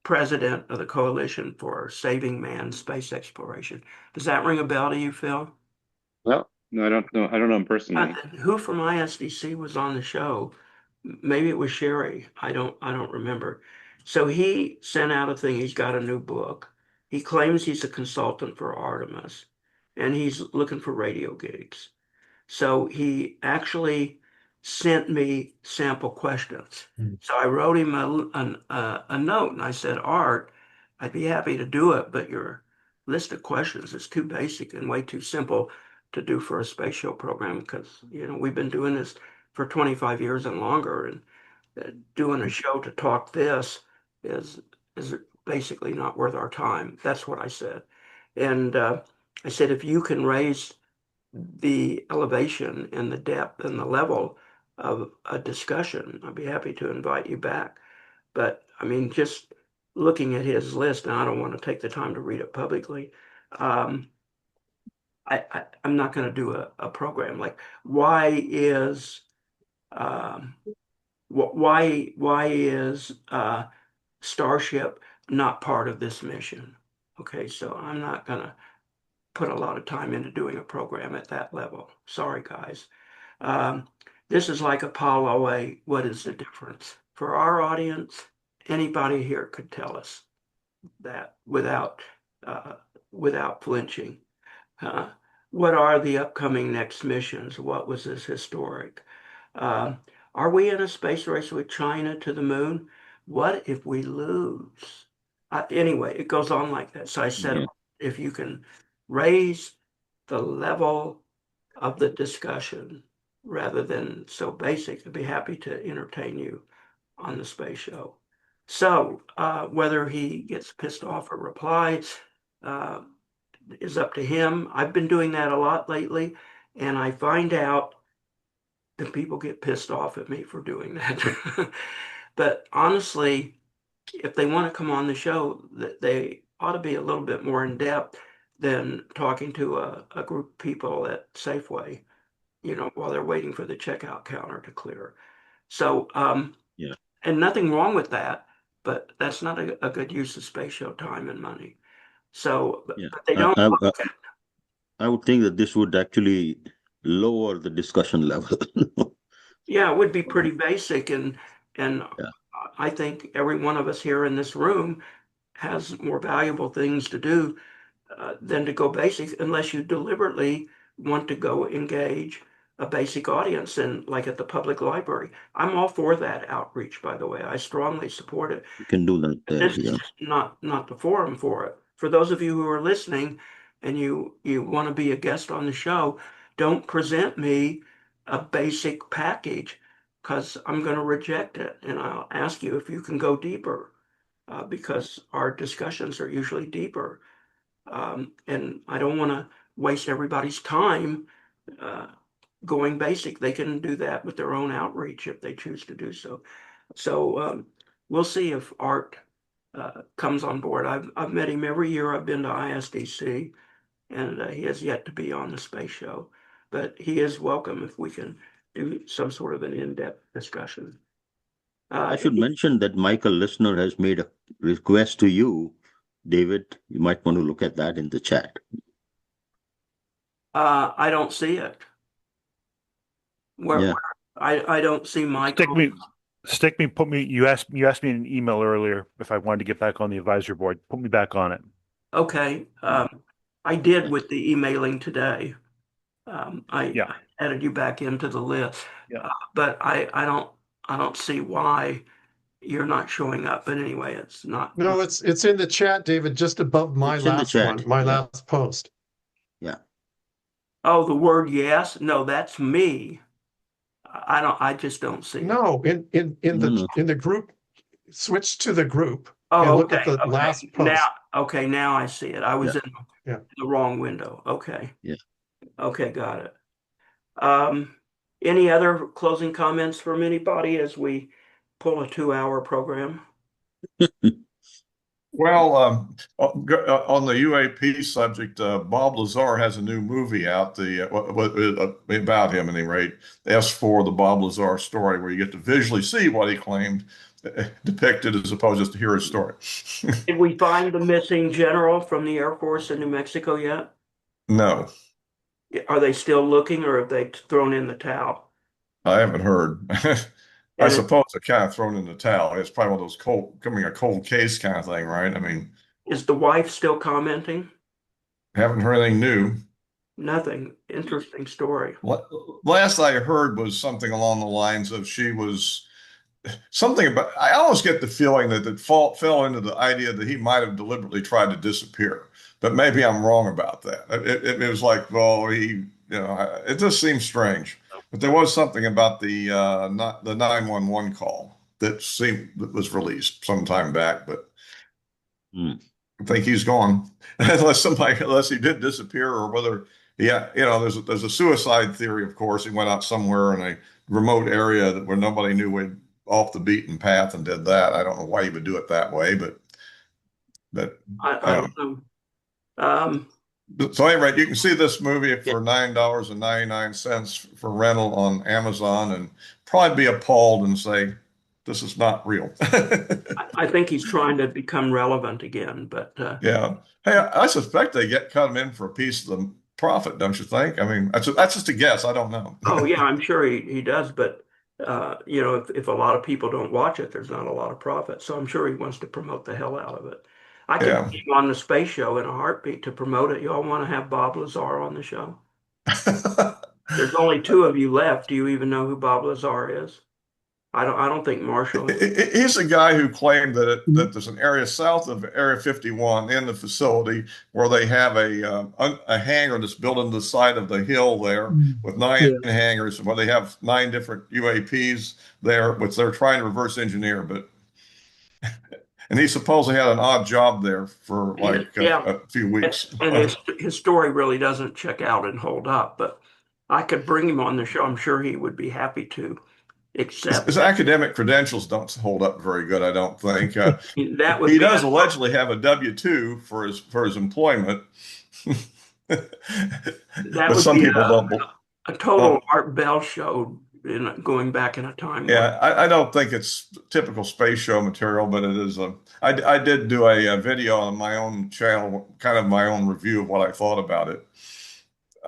president of the Coalition for Saving Man's Space Exploration. Does that ring a bell to you, Phil? Well, no, I don't know. I don't know him personally. Who from ISDC was on the show? Maybe it was Sherry. I don't remember. So he sent out a thing. He's got a new book. He claims he's a consultant for Artemis, and he's looking for radio gigs. So he actually sent me sample questions. So I wrote him a note and I said, Art, I'd be happy to do it, but your list of questions is too basic and way too simple to do for a space show program because, we've been doing this for 25 years and longer, and doing a show to talk this is basically not worth our time. That's what I said. And I said, if you can raise the elevation and the depth and the level of a discussion, I'd be happy to invite you back. But I mean, just looking at his list, and I don't want to take the time to read it publicly. I'm not going to do a program like um, why is Starship not part of this mission? Okay, so I'm not going to put a lot of time into doing a program at that level. Sorry, guys. This is like Apollo 8. What is the difference? For our audience, anybody here could tell us that without flinching. What are the upcoming next missions? What was this historic? Are we in a space race with China to the moon? What if we lose? Anyway, it goes on like that. So I said, if you can raise the level of the discussion rather than so basic, I'd be happy to entertain you on the space show. So whether he gets pissed off or replies is up to him. I've been doing that a lot lately, and I find out that people get pissed off at me for doing that. But honestly, if they want to come on the show, they ought to be a little bit more in depth than talking to a group of people at Safeway, while they're waiting for the checkout counter to clear. So, and nothing wrong with that, but that's not a good use of space show time and money. So, but they don't. I would think that this would actually lower the discussion level. Yeah, it would be pretty basic, and I think every one of us here in this room has more valuable things to do, than to go basic, unless you deliberately want to go engage. a basic audience and like at the public library. I'm all for that outreach, by the way. I strongly support it. You can do that there. This is Yeah. just not the forum for it. For those of you who are listening and you want to be a guest on the show, don't present me a basic package because I'm going to reject it and I'll ask you if you can go deeper because our discussions are usually deeper. And I don't want to waste everybody's time uh, going basic. They can do that with their own outreach if they choose to do so. So we'll see if Art comes on board. I've met him every year. I've been to ISDC, and he has yet to be on the space show. But he is welcome if we can do some sort of an in-depth discussion. I should mention that Michael Listener has made a request to you, David. You might want to look at that in the chat. I don't see it. Yeah. I don't see Michael. Put me. You asked me in an email earlier if I wanted to get back on the advisory board. Put me back on it. Okay. I did with the emailing today. I added you back into the list. Yeah. But I don't see why you're not showing up. But anyway, it's not. No, it's in the chat, David, just above my It's in the last chat. one, my Yeah. last post. Yeah. Oh, the word yes? No, that's me. I just don't see it. No, in No. the group, switch to the group and Oh, look at okay. the last post. Now I see it. I was in Yeah. the wrong window. Okay. Yeah. Okay, got it. Any other closing comments from anybody as we pull a 2-hour program? Well, on the UAP subject, Bob Lazar has a new movie out. About him, at any rate, S4, the Bob Lazar story, where you get to visually see what he claimed depicted, as opposed to just to hear his story. Did we find the missing general from the Air Force in New Mexico yet? No, Are they still looking, or have they thrown in the towel? I haven't heard. I And suppose they're kind of thrown in the towel. It's probably one of those cold case kind of thing, right? I mean, is the wife still commenting? haven't heard anything new. Nothing. Interesting story. Last I heard was something along the lines of she was something about. I almost get the feeling that it fell into the idea that he might have deliberately tried to disappear, but maybe I'm wrong about that. It was like, well, it just seems strange. But there was something about the 911 call that was released some time back, but I think he's gone unless he did disappear, or whether there's a suicide theory. Of course, he went out somewhere in a remote area where nobody knew, went off the beaten path and did that. I don't know why he would do it that way, but I don't know. So anyway, you can see this movie for $9.99 for rental on Amazon, and probably be appalled and say, "This is not real." I think he's trying to become relevant again, but Yeah. Hey, I suspect they cut him in for a piece of the profit, don't you think? I mean, that's just a guess. I don't know. oh yeah, I'm sure he does. But if a lot of people don't watch it, there's not a lot of profit. So I'm sure he wants to promote the hell out of it. I could Yeah. be on the space show in a heartbeat to promote it. Y'all want to have Bob Lazar on the show? There's only 2 of you left. Do you even know who Bob Lazar is? I don't think Marshall is. He's a guy who claimed that there's an area south of Area 51 in the facility where they have a hangar that's built into the side of the hill there with 9 hangars, where they have 9 different UAPs there, which they're trying to reverse engineer. And he supposedly had an odd job there for like a few weeks. And his story really doesn't check out and hold up, but I could bring him on the show. I'm sure he would be happy to accept. His academic credentials don't hold up very good, I don't think. That would he be does allegedly have a W-2 for his employment. That But would some be people don't. a total Art Bell show going back in a time. Yeah, I don't think it's typical space show material, but it is I did do a video on my own channel, kind of my own review of what I thought about it.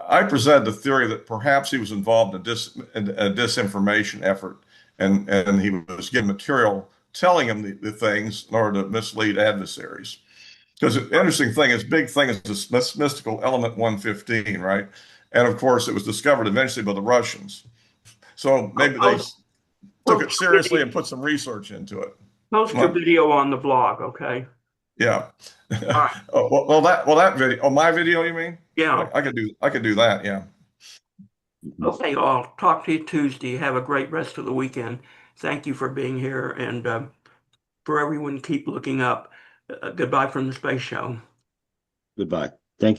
I presented the theory that perhaps he was involved in a disinformation effort, and he was getting material telling him the things in order to mislead adversaries. Because the interesting thing is, big thing is this mystical element 115, right? And of course, it was discovered eventually by the Russians. So maybe they Post, took it post seriously your and put some research into it. post your video on the blog, okay? Yeah. All right. That video. Oh, my video, you mean? Yeah. I could do that. Yeah. Okay, I'll talk to you Tuesday. Have a great rest of the weekend. Thank you for being here, and for everyone, keep looking up. Goodbye from the space show. Goodbye.